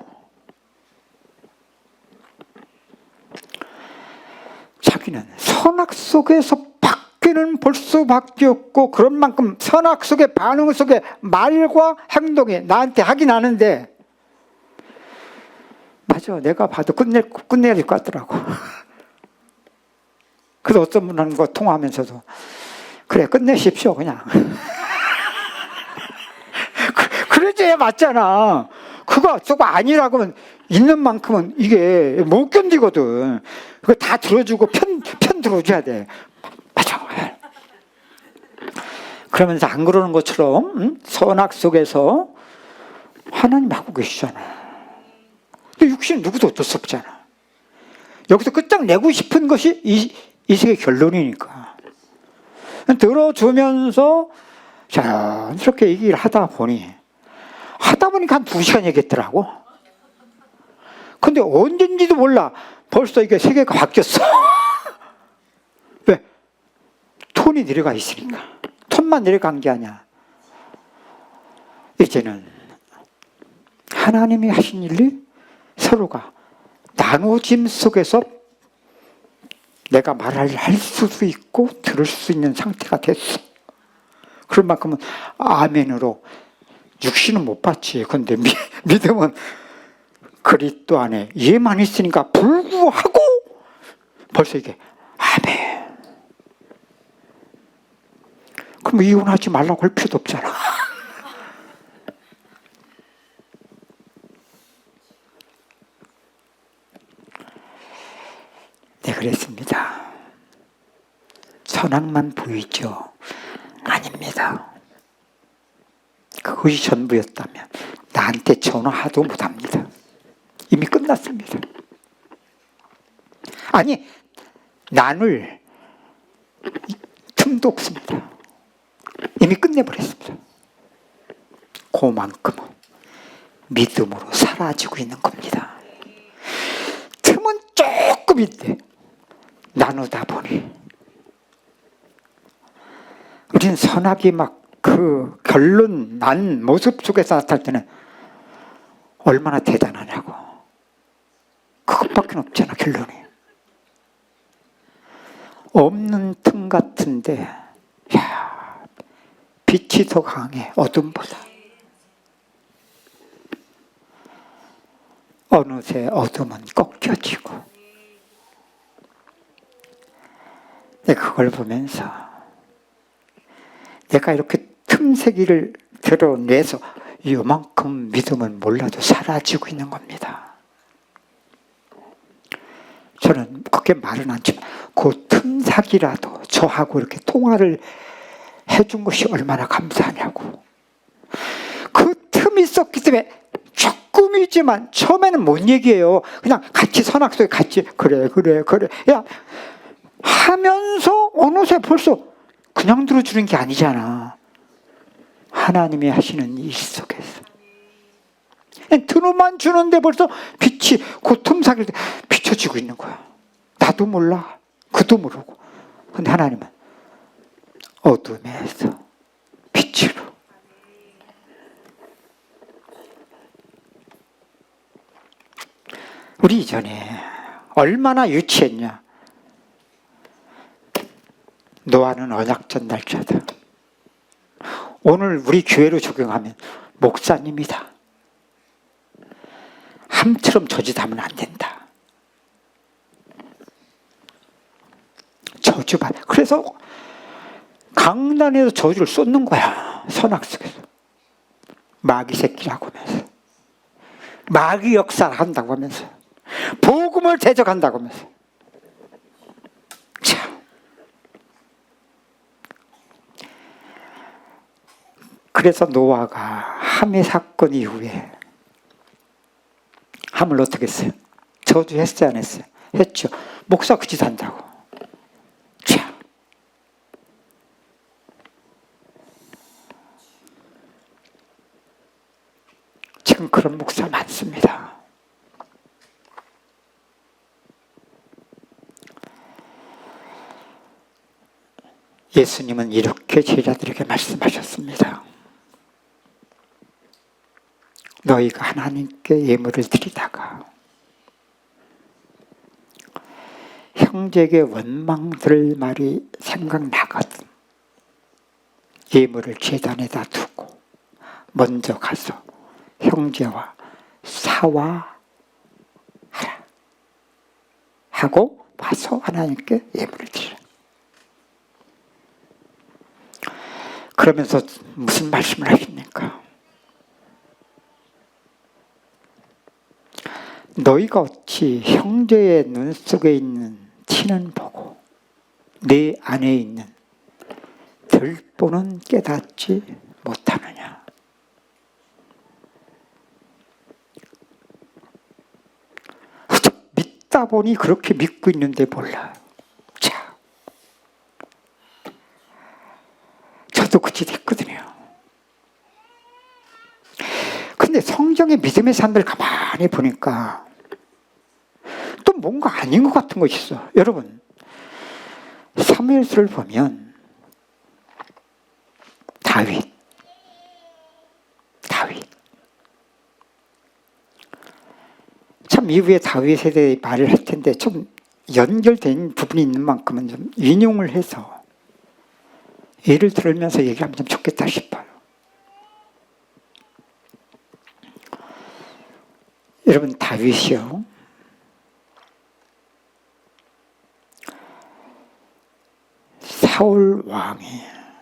자기는 선악 속에서 밖에는 볼 수밖에 없고 그런 만큼 선악 속에 반응 속에 말과 행동이 나한테 하긴 하는데 맞아, 내가 봐도 끝내야 될 것 같더라고. 그래서 어떤 분하고 통화하면서도 그래, 끝내십시오 그냥. 그래야 맞잖아. 그거 아니라고 하면 있는 만큼은 이게 못 견디거든. 그거 다 들어주고 편 들어줘야 돼. 맞아. 그러면서 안 그러는 것처럼 선악 속에서 하나님 하고 계시잖아. 근데 육신은 누구도 어쩔 수 없잖아. 여기서 끝장내고 싶은 것이 이 세계 결론이니까. 들어주면서 자연스럽게 얘기를 하다 보니까 한 2시간 얘기했더라고. 근데 언젠지도 몰라 벌써 이게 세계가 바뀌었어. 왜? 톤이 내려가 있으니까. 톤만 내려간 게 아니야. 이제는 하나님이 하신 일이 서로가 나눠짐 속에서 내가 말을 할 수도 있고 들을 수 있는 상태가 됐어. 그럴 만큼은 아멘으로 육신은 못 봤지. 근데 믿음은 그리스도 안에 얘만 있으니까 불구하고 벌써 이게 아멘. 그럼 이혼하지 말라고 할 필요도 없잖아. 네, 그랬습니다. 선악만 보이죠? 아닙니다. 그것이 전부였다면 나한테 전화도 못합니다. 이미 끝났습니다. 아니, 나눌 틈도 없습니다. 이미 끝내버렸습니다. 그만큼은 믿음으로 사라지고 있는 겁니다. 틈은 조금인데 나누다 보니 우리는 선악이 막 그 결론 난 모습 속에서 나타날 때는 얼마나 대단하냐고. 그것밖에 없잖아, 결론이. 없는 틈 같은데 야, 빛이 더 강해, 어둠보다. 어느새 어둠은 꺾여지고. 내가 그걸 보면서 내가 이렇게 틈새기를 드러내서 이만큼 믿음은 몰라도 사라지고 있는 겁니다. 저는 그렇게 말은 않지만 그 틈사기라도 저하고 이렇게 통화를 해준 것이 얼마나 감사하냐고. 그 틈이 있었기 때문에 조금이지만 처음에는 못 얘기해요. 그냥 같이 선악 속에 같이 그래 야 하면서 어느새 벌써 그냥 들어주는 게 아니잖아. 하나님이 하시는 일 속에서 들어만 주는데 벌써 빛이 그 틈사기를 비춰지고 있는 거야. 나도 몰라, 그도 모르고. 근데 하나님은 어둠에서 빛으로. 우리 이전에 얼마나 유치했냐. 노아는 언약전 날짜다. 오늘 우리 교회로 적용하면 목사님이다. 함처럼 저짓하면 안 된다. 저주받아. 그래서 강단에서 저주를 쏟는 거야. 선악 속에서. 마귀 새끼라고 하면서. 마귀 역사를 한다고 하면서. 복음을 대적한다고 하면서. 참. 그래서 노아가 함의 사건 이후에 함을 어떻게 했어요? 저주했어요, 안 했어요? 했죠. 목사 그 짓 한다고. 참. 지금 그런 목사 많습니다. 예수님은 이렇게 제자들에게 말씀하셨습니다. 너희가 하나님께 예물을 드리다가 형제에게 원망 들을 말이 생각나거든 예물을 제단에다 두고 먼저 가서 형제와 사과하라 하고 와서 하나님께 예물을 드리라. 그러면서 무슨 말씀을 하십니까? 너희가 어찌 형제의 눈 속에 있는 티는 보고 내 안에 있는 들보는 깨닫지 못하느냐. 믿다 보니 그렇게 믿고 있는데 몰라요. 자, 저도 그 짓 했거든요. 근데 성경의 믿음의 사람들 가만히 보니까 또 뭔가 아닌 것 같은 것이 있어. 여러분, 사무엘서를 보면 다윗 참 이후에 다윗에 대해 말을 할 텐데 좀 연결된 부분이 있는 만큼은 좀 인용을 해서 예를 들으면서 얘기하면 좀 좋겠다 싶어요. 여러분, 다윗이요, 사울 왕이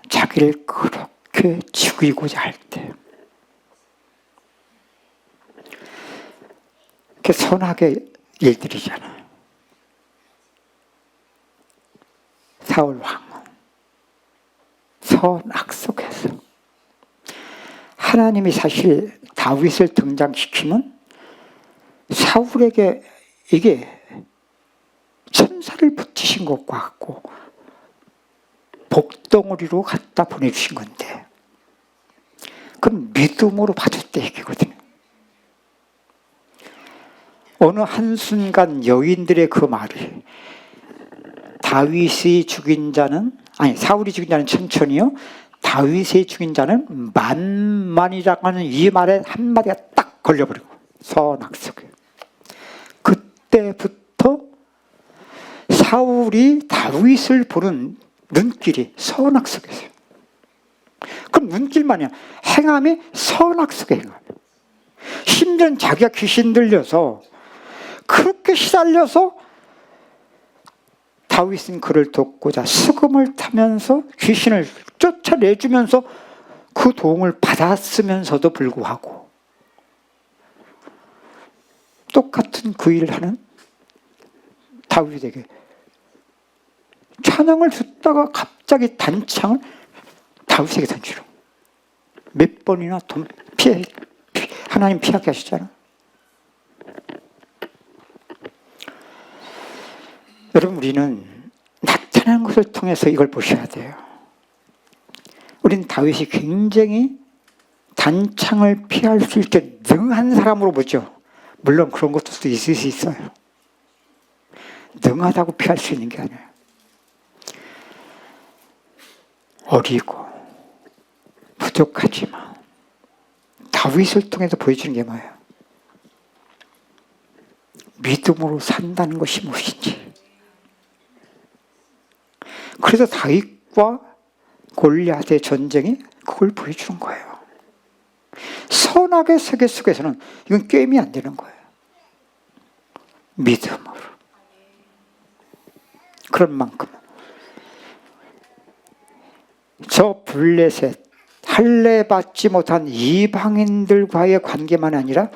자기를 그렇게 죽이고자 할 때 그렇게 선하게 일들이잖아요. 사울 왕은 선악 속에서 하나님이 사실 다윗을 등장시키면 사울에게 이게 천사를 붙이신 것과 같고 복덩어리로 갖다 보내주신 건데, 그건 믿음으로 받을 때 얘기거든요. 어느 한순간 여인들의 그 말이 다윗이 죽인 자는, 아니 사울이 죽인 자는 천천히요, 다윗이 죽인 자는 만만이라고 하는 이 말에 한마디가 딱 걸려버리고 선악 속에. 그때부터 사울이 다윗을 보는 눈길이 선악 속에서요. 그럼 눈길만이야. 행함이 선악 속에 행함. 심지어 자기가 귀신 들려서 그렇게 시달려서 다윗은 그를 돕고자 수금을 타면서 귀신을 쫓아내주면서 그 도움을 받았으면서도 불구하고 똑같은 그 일을 하는 다윗에게 찬양을 듣다가 갑자기 단창을 다윗에게 던지려. 몇 번이나 하나님 피하게 하시잖아. 여러분, 우리는 나타나는 것을 통해서 이걸 보셔야 돼요. 우리는 다윗이 굉장히 단창을 피할 수 있게 능한 사람으로 보죠. 물론 그런 것도 있을 수 있어요. 능하다고 피할 수 있는 게 아니에요. 어리고 부족하지만 다윗을 통해서 보여주는 게 뭐예요? 믿음으로 산다는 것이 무엇인지. 그래서 다윗과 골리앗의 전쟁이 그걸 보여주는 거예요. 선악의 세계 속에서는 이건 게임이 안 되는 거예요. 믿음으로. 그런 만큼 저 블레셋, 할례받지 못한 이방인들과의 관계만 아니라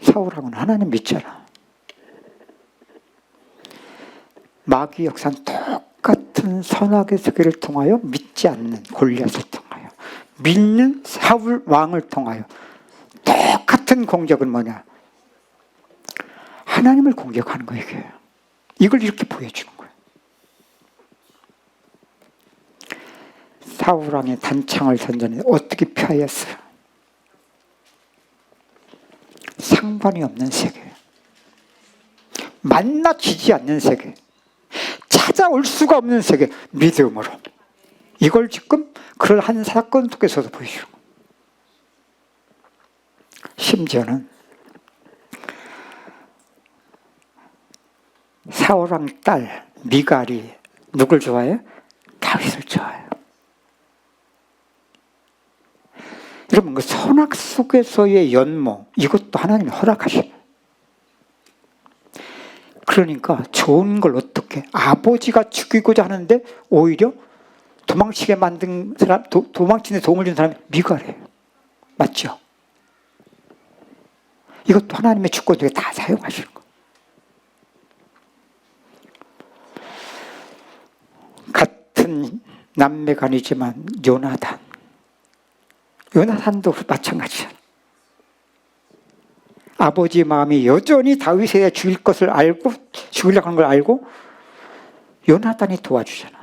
사울하고는 하나님 믿잖아. 마귀 역사는 똑같은 선악의 세계를 통하여 믿지 않는 골리앗을 통하여, 믿는 사울 왕을 통하여 똑같은 공격은 뭐냐? 하나님을 공격하는 거예요. 이걸 이렇게 보여주는 거예요. 사울 왕의 단창을 던졌는데 어떻게 피하였어요? 상관이 없는 세계, 만나지지 않는 세계, 찾아올 수가 없는 세계, 믿음으로. 이걸 지금 그럴 한 사건 속에서도 보여주는 거예요. 심지어는 사울 왕 딸 미갈이 누굴 좋아해요? 다윗을 좋아해요. 여러분, 그 선악 속에서의 연모, 이것도 하나님이 허락하셔요. 그러니까 좋은 걸 어떻게, 아버지가 죽이고자 하는데 오히려 도망치게 만든 사람, 도망치는 데 도움을 준 사람이 미갈이에요. 맞죠? 이것도 하나님의 주권 중에 다 사용하시는 거예요. 같은 남매간이지만 요나단도 마찬가지야. 아버지 마음이 여전히 다윗에게 죽일 것을 알고, 죽이려고 하는 걸 알고 요나단이 도와주잖아.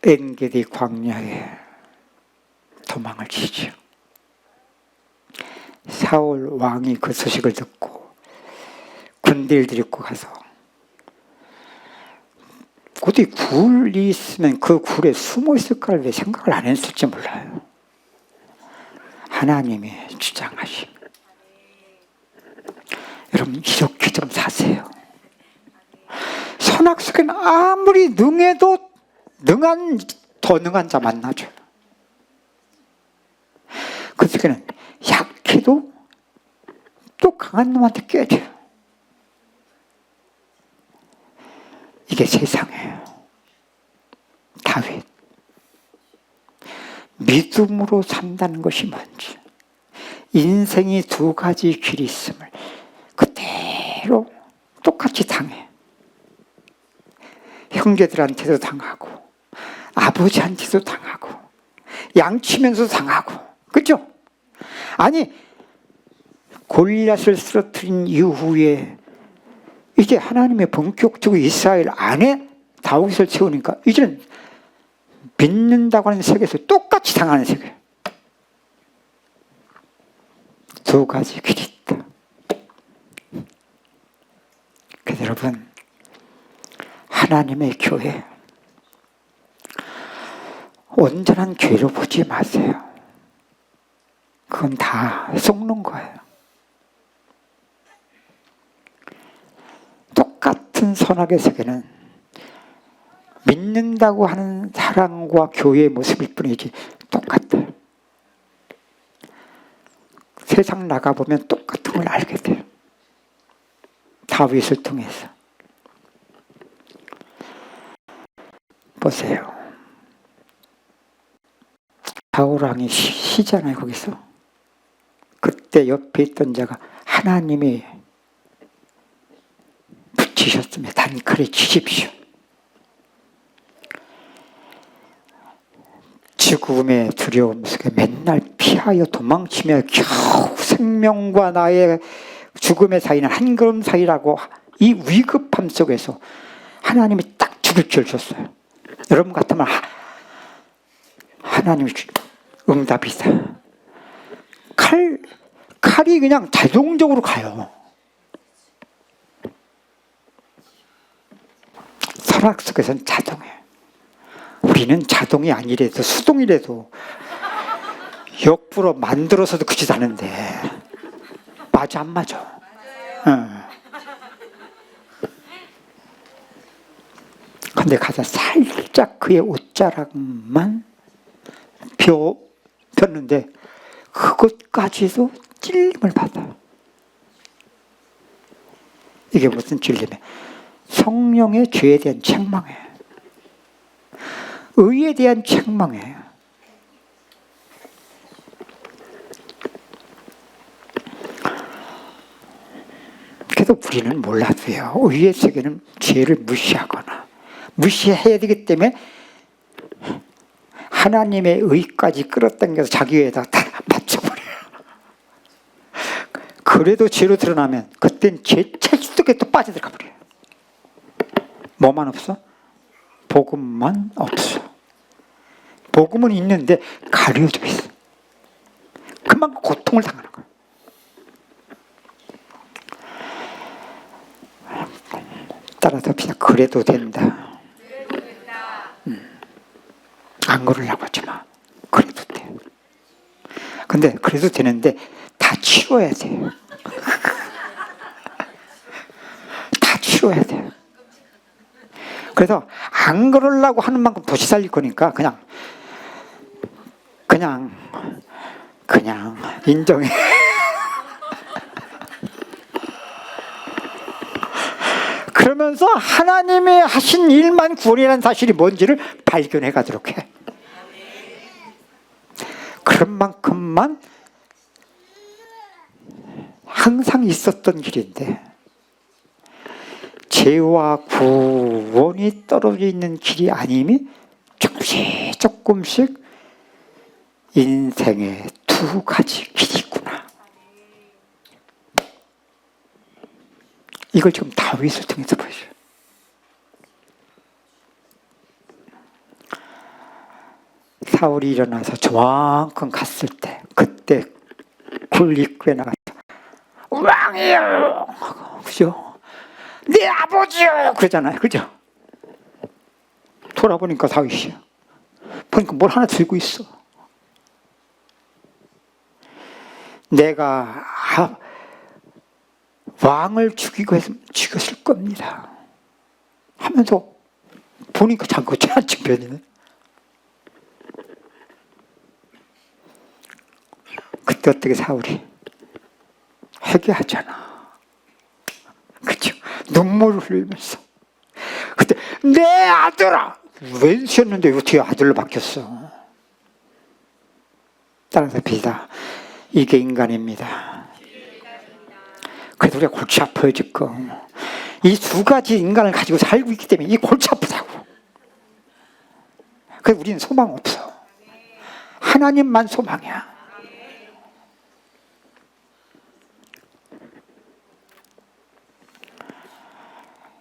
엔게디 광야에 도망을 치죠. 사울 왕이 그 소식을 듣고 군대를 데리고 가서 어디 굴이 있으면 그 굴에 숨어 있을 걸 왜 생각을 안 했을지 몰라요. 하나님이 주장하심. 여러분 이렇게 좀 사세요. 선악 속에는 아무리 능해도 더 능한 자 만나죠. 그 속에는 약해도 또 강한 놈한테 깨져요. 이게 세상이에요. 다윗. 믿음으로 산다는 것이 뭔지, 인생이 두 가지 길이 있음을 그대로 똑같이 당해. 형제들한테도 당하고 아버지한테도 당하고 양치면서 당하고, 그렇죠? 아니 골리앗을 쓰러뜨린 이후에 이제 하나님의 본격적으로 이스라엘 안에 다윗을 세우니까 이제는 믿는다고 하는 세계에서 똑같이 당하는 세계. 두 가지 길이 있다. 그래서 여러분 하나님의 교회 온전한 교회로 보지 마세요. 그건 다 속는 거예요. 똑같은 선악의 세계는 믿는다고 하는 사랑과 교회의 모습일 뿐이지 똑같아. 세상 나가보면 똑같은 걸 알게 돼요. 다윗을 통해서. 보세요. 사울왕이 쉬잖아요, 거기서. 그때 옆에 있던 자가 하나님이 붙이셨으면 단칼에 치십시오. 죽음의 두려움 속에 맨날 피하여 도망치며 겨우 생명과 나의 죽음의 사이는 한 걸음 사이라고 이 위급함 속에서 하나님이 딱 죽을 기회를 줬어요. 여러분 같으면 하나님이 응답이다. 칼이 그냥 자동적으로 가요. 설악 속에서는 자동이에요. 우리는 자동이 아니래도 수동이라도 역부로 만들어서도 그짓 하는데 맞아 안 맞아? 근데 가서 살짝 그의 옷자락만 폈는데 그것까지도 찔림을 받아요. 이게 무슨 찔림이에요? 성령의 죄에 대한 책망이에요. 의에 대한 책망이에요. 그래도 우리는 몰라도요. 의의 세계는 죄를 무시하거나 무시해야 되기 때문에 하나님의 의까지 끌어당겨서 자기 의에다 다 맞춰버려요. 그래도 죄로 드러나면 그땐 죄 속에 또 빠져들어가 버려요. 뭐만 없어? 복음만 없어. 복음은 있는데 가려져 있어. 그만큼 고통을 당하는 거예요. 따라서 그냥 그래도 된다. 안 그러려고 하지 마. 그래도 돼. 근데 그래도 되는데 다 치워야 돼요. 다 치워야 돼요. 그래서 안 그러려고 하는 만큼 도시 살릴 거니까 그냥 인정해. 그러면서 하나님의 하신 일만 구원이라는 사실이 뭔지를 발견해 가도록 해. 그런 만큼만 항상 있었던 길인데 죄와 구원이 떨어져 있는 길이 아님이 조금씩 인생의 두 가지 길이 있구나. 이걸 지금 다윗을 통해서 보여줘요. 사울이 일어나서 저만큼 갔을 때 그때 굴 입구에 나가서 왕이요, 그죠? 내 아버지요, 그러잖아요, 그죠? 돌아보니까 다윗이야. 보니까 뭘 하나 들고 있어. 내가 왕을 죽였을 겁니다 하면서 보니까 자꾸 제한증변이네. 그때 어떻게 사울이 회개하잖아, 그죠? 눈물을 흘리면서 그때 내 아들아, 왼수였는데 어떻게 아들로 바뀌었어? 따라서 비다, 이게 인간입니다. 그래도 우리가 골치 아파요 지금. 이 두 가지 인간을 가지고 살고 있기 때문에 이 골치 아프다고. 그래서 우리는 소망 없어. 하나님만 소망이야.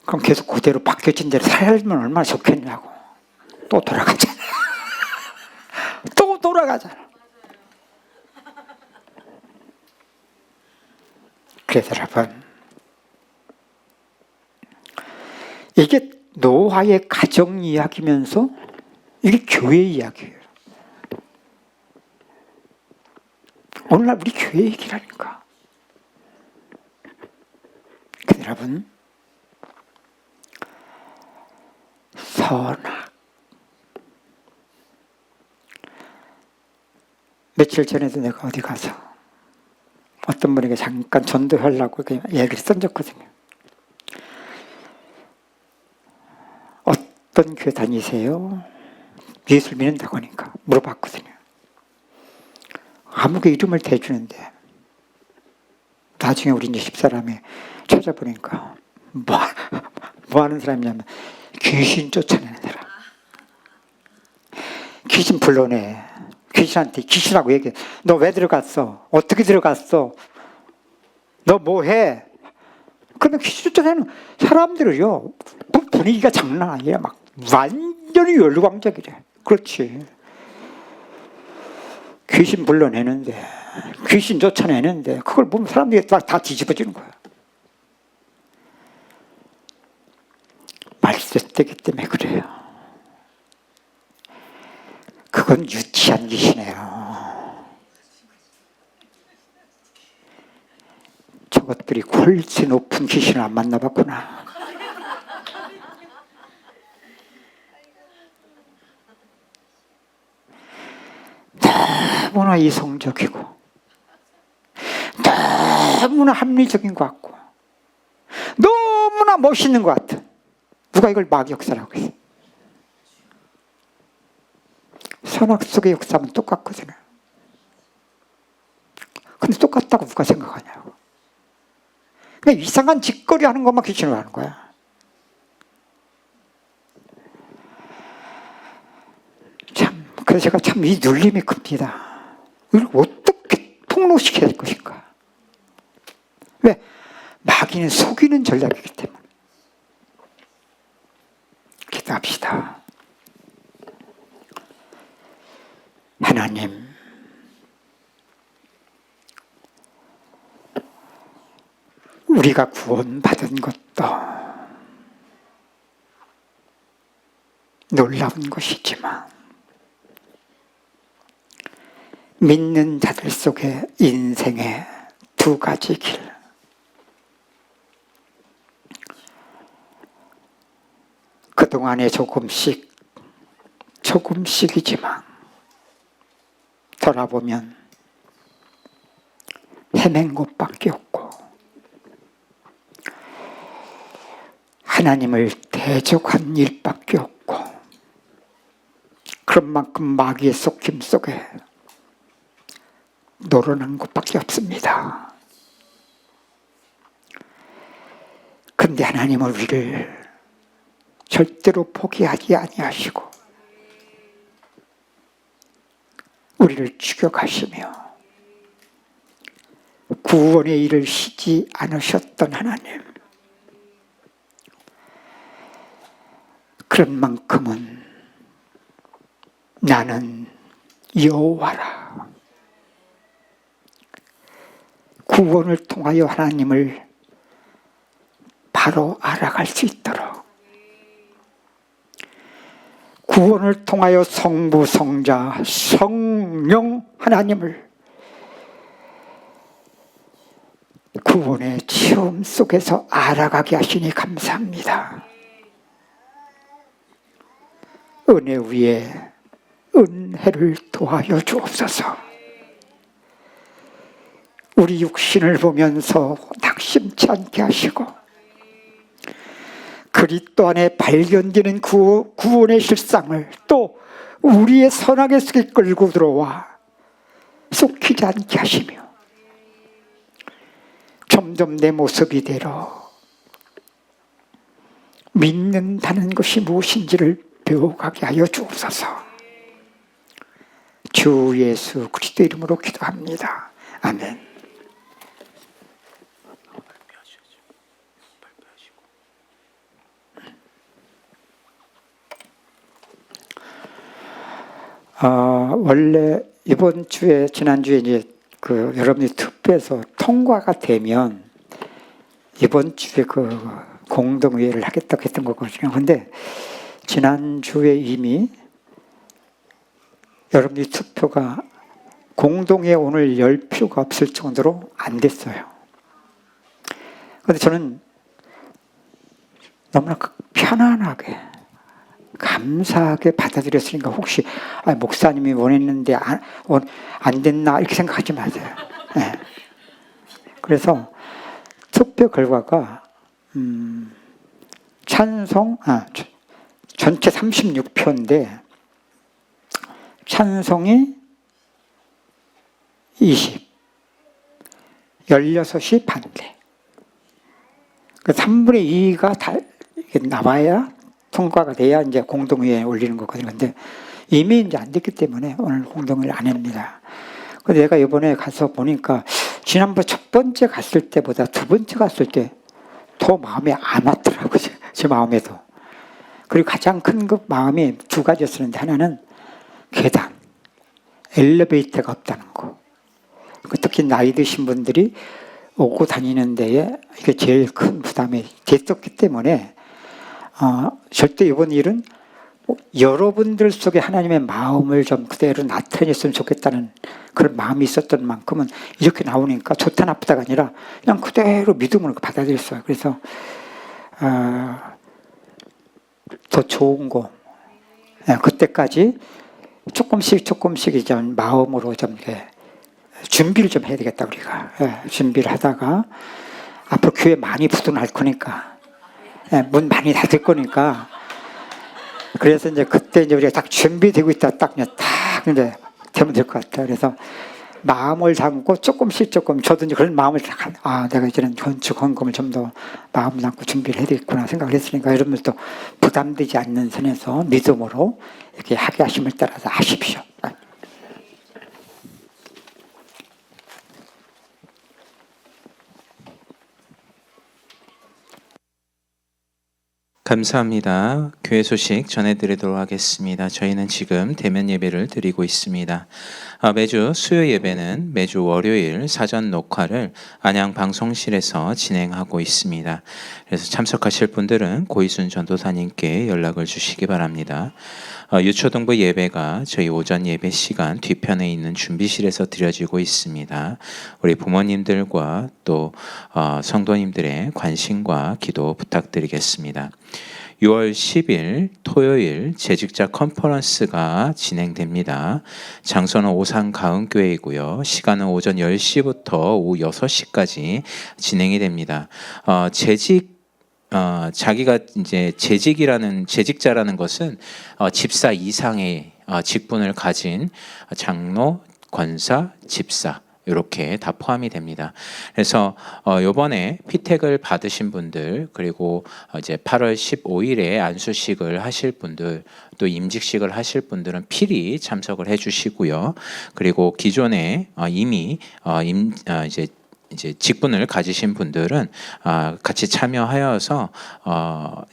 그럼 계속 그대로 바뀌어진 대로 살면 얼마나 좋겠냐고. 또 돌아가잖아. 또 돌아가잖아. 그래서 여러분, 이게 노아의 가정 이야기면서 이게 교회 이야기예요. 오늘날 우리 교회 얘기라니까. 그래서 여러분, 선악. 며칠 전에도 내가 어디 가서 어떤 분에게 잠깐 전도하려고 얘기를 던졌거든요. 어떤 교회 다니세요? 예수를 믿는다고 하니까 물어봤거든요. 아무개 이름을 대주는데 나중에 우리 이제 집사람이 찾아보니까 뭐 하는 사람이냐면 귀신 쫓아내는 사람. 귀신 불러내. 귀신한테 귀신하고 얘기해. 너 왜 들어갔어? 어떻게 들어갔어? 너 뭐 해? 그러면 귀신 쫓아내는 사람들을요, 분위기가 장난 아니야. 막 완전히 열광적이래. 그렇지. 귀신 불러내는데, 귀신 쫓아내는데, 그걸 보면 사람들이 다 뒤집어지는 거야. 말세되기 때문에 그래요. 그건 유치한 귀신이에요. 저것들이 훨씬 높은 귀신을 안 만나봤구나. 너무나 이성적이고 너무나 합리적인 것 같고 너무나 멋있는 것 같은, 누가 이걸 마귀역사라고 했어요. 선악 속의 역사는 똑같거든요. 근데 똑같다고 누가 생각하냐고. 그냥 이상한 짓거리 하는 것만 귀신으로 하는 거야. 참, 그래서 제가 참 이 눌림이 큽니다. 이걸 어떻게 폭로시켜야 될 것인가. 왜? 마귀는 속이는 전략이기 때문에. 기도합시다. 하나님, 우리가 구원받은 것도 놀라운 것이지만 믿는 자들 속에 인생의 두 가지 길, 그동안에 조금씩이지만 돌아보면 헤맨 곳밖에 없고 하나님을 대적한 일밖에 없고, 그런 만큼 마귀의 속힘 속에 노련한 것밖에 없습니다. 그런데 하나님은 우리를 절대로 포기하지 아니하시고 우리를 죽여가시며 구원의 일을 쉬지 않으셨던 하나님, 그런 만큼은 나는 여호와라. 구원을 통하여 하나님을 바로 알아갈 수 있도록, 구원을 통하여 성부, 성자, 성령 하나님을 구원의 체험 속에서 알아가게 하시니 감사합니다. 은혜 위에 은혜를 더하여 주옵소서. 우리 육신을 보면서 낙심치 않게 하시고, 그리스도 안에 발견되는 구원의 실상을 또 우리의 선악의 속에 끌고 들어와 속히지 않게 하시며, 점점 내 모습 이대로 믿는다는 것이 무엇인지를 배워가게 하여 주옵소서. 주 예수 그리스도 이름으로 기도합니다. 아멘. 원래 이번 주에, 지난주에 이제 여러분이 투표해서 통과가 되면 이번 주에 공동회의를 하겠다고 했던 거거든요. 근데 지난주에 이미 여러분이 투표가 공동회의 오늘 10표가 없을 정도로 안 됐어요. 그런데 저는 너무나 편안하게, 감사하게 받아들였으니까 혹시 목사님이 원했는데 안 됐나 이렇게 생각하지 마세요. 네. 그래서 투표 결과가 찬성 전체 36표인데 찬성이 20, 16이 반대. 그 3분의 2가 다 나와야 통과가 돼야 이제 공동회의에 올리는 거거든요. 근데 이미 이제 안 됐기 때문에 오늘 공동회의를 안 합니다. 근데 내가 이번에 가서 보니까 지난번 첫 번째 갔을 때보다 두 번째 갔을 때 더 마음이 안 왔더라고요. 제 마음에도. 그리고 가장 큰 마음이 두 가지였었는데, 하나는 계단, 엘리베이터가 없다는 거. 특히 나이 드신 분들이 오고 다니는 데에 이게 제일 큰 부담이 됐었기 때문에 절대 이번 일은 여러분들 속에 하나님의 마음을 좀 그대로 나타냈으면 좋겠다는 그런 마음이 있었던 만큼은 이렇게 나오니까 좋다 나쁘다가 아니라 그냥 그대로 믿음으로 받아들였어요. 그래서 더 좋은 거, 그때까지 조금씩 이제 마음으로 좀 이렇게 준비를 좀 해야 되겠다. 우리가 준비를 하다가 앞으로 교회 많이 부도날 거니까, 문 많이 닫을 거니까, 그래서 이제 그때 이제 우리가 딱 준비되고 있다 딱 그냥 딱 이제 되면 될 것 같아요. 그래서 마음을 담고 조금씩 저도 이제 그런 마음을 딱, 내가 이제는 건축 헌금을 좀 더 마음 담고 준비를 해야 되겠구나 생각을 했으니까, 여러분들도 부담되지 않는 선에서 믿음으로 이렇게 하게 하심을 따라서 하십시오. 감사합니다. 교회 소식 전해드리도록 하겠습니다. 저희는 지금 대면 예배를 드리고 있습니다. 매주 수요 예배는 매주 월요일 사전 녹화를 안양 방송실에서 진행하고 있습니다. 그래서 참석하실 분들은 고이순 전도사님께 연락을 주시기 바랍니다. 유초등부 예배가 저희 오전 예배 시간 뒤편에 있는 준비실에서 드려지고 있습니다. 우리 부모님들과 또 성도님들의 관심과 기도 부탁드리겠습니다. 6월 10일 토요일 재직자 컨퍼런스가 진행됩니다. 장소는 오산 가은교회이고요. 시간은 오전 10시부터 오후 6시까지 진행이 됩니다. 자기가 이제 재직자라는 것은 집사 이상의 직분을 가진 장로, 권사, 집사 이렇게 다 포함이 됩니다. 그래서 이번에 피택을 받으신 분들, 그리고 이제 8월 15일에 안수식을 하실 분들, 또 임직식을 하실 분들은 필히 참석을 해주시고요. 그리고 기존에 이미 이제 이제 직분을 가지신 분들은 같이 참여하여서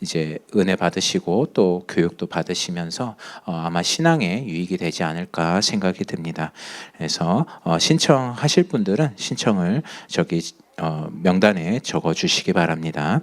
이제 은혜 받으시고 또 교육도 받으시면서 아마 신앙에 유익이 되지 않을까 생각이 듭니다. 그래서 신청하실 분들은 신청을 저기 명단에 적어 주시기 바랍니다.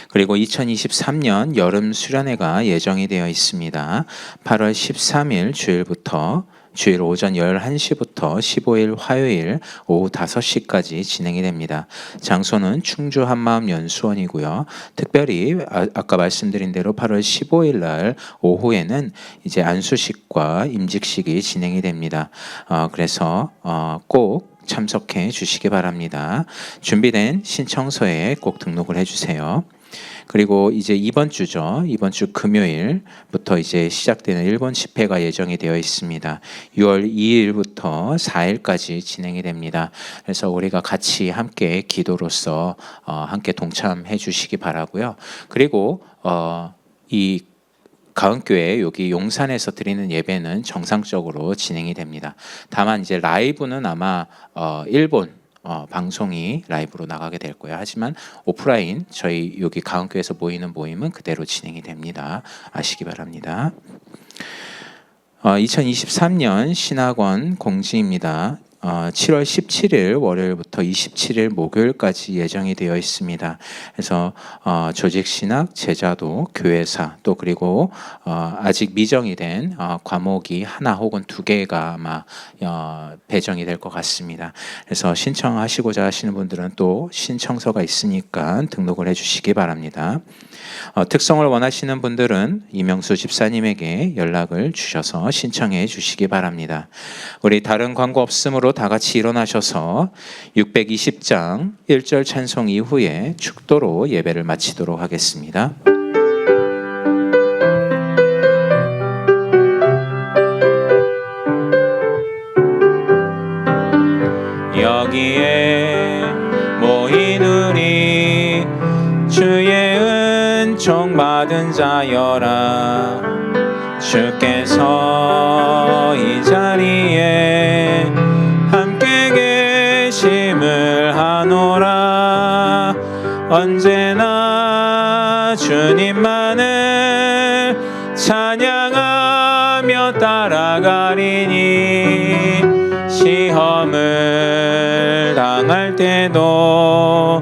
그리고 2023년 여름 수련회가 예정이 되어 있습니다. 8월 13일 주일부터 주일 오전 11시부터 15일 화요일 오후 5시까지 진행이 됩니다. 장소는 충주 한마음 연수원이고요. 특별히 아까 말씀드린 대로 8월 15일 날 오후에는 이제 안수식과 임직식이 진행이 됩니다. 그래서 꼭 참석해 주시기 바랍니다. 준비된 신청서에 꼭 등록을 해주세요. 그리고 이제 이번 주죠. 이번 주 금요일부터 이제 시작되는 일본 집회가 예정이 되어 있습니다. 6월 2일부터 4일까지 진행이 됩니다. 그래서 우리가 같이 함께 기도로서 함께 동참해 주시기 바라고요. 그리고 이 가은교회 여기 용산에서 드리는 예배는 정상적으로 진행이 됩니다. 다만 이제 라이브는 아마 일본 방송이 라이브로 나가게 될 거예요. 하지만 오프라인 저희 여기 가은교회에서 모이는 모임은 그대로 진행이 됩니다. 아시기 바랍니다. 2023년 신학원 공지입니다. 7월 17일 월요일부터 27일 목요일까지 예정이 되어 있습니다. 그래서 조직신학, 제자도, 교회사 또 그리고 아직 미정이 된 과목이 하나 혹은 두 개가 아마 배정이 될 것 같습니다. 그래서 신청하시고자 하시는 분들은 또 신청서가 있으니까 등록을 해주시기 바랍니다. 특성을 원하시는 분들은 이명수 집사님에게 연락을 주셔서 신청해 주시기 바랍니다. 우리 다른 광고 없으므로 다 같이 일어나셔서 620장 1절 찬송 이후에 축도로 예배를 마치도록 하겠습니다. 여기에 모인 우리 주의 은총 받은 자여라. 주께서 이 자리에 함께 계심을 하노라. 언제나 주님만을 찬양하며 따라가리니 시험을 당할 때도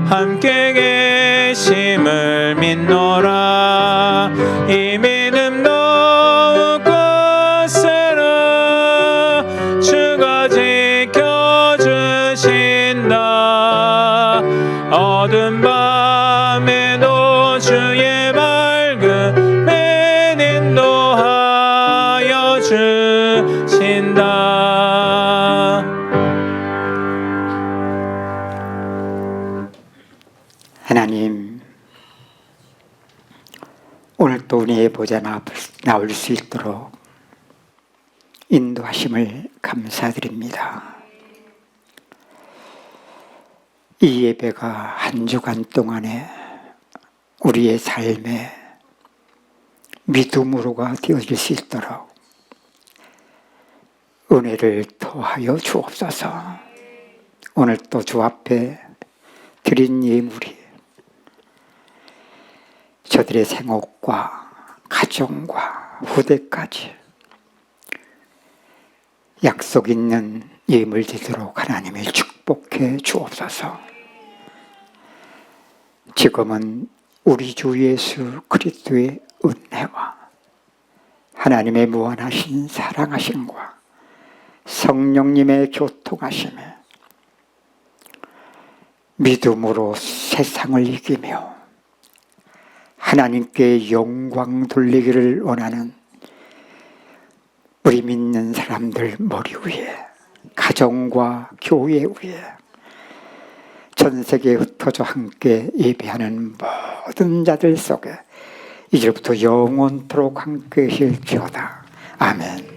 함께 계심을 믿노라. 이 믿음 더욱 거세라. 주가 지켜주신다. 어두운 밤에도 주의 밝음에 인도하여 주신다. 하나님, 오늘 또 은혜의 보좌 나올 수 있도록 인도하심을 감사드립니다. 이 예배가 한 주간 동안에 우리의 삶에 믿음으로가 되어질 수 있도록 은혜를 더하여 주옵소서. 오늘 또 주 앞에 드린 예물이 저들의 생업과 가정과 후대까지 약속 있는 예물 되도록 하나님을 축복해 주옵소서. 지금은 우리 주 예수 그리스도의 은혜와 하나님의 무한하신 사랑하심과 성령님의 교통하심에 믿음으로 세상을 이기며 하나님께 영광 돌리기를 원하는 우리 믿는 사람들 머리 위에, 가정과 교회 위에, 전 세계에 흩어져 함께 예배하는 모든 자들 속에 이제부터 영원토록 함께 하실지어다. 아멘.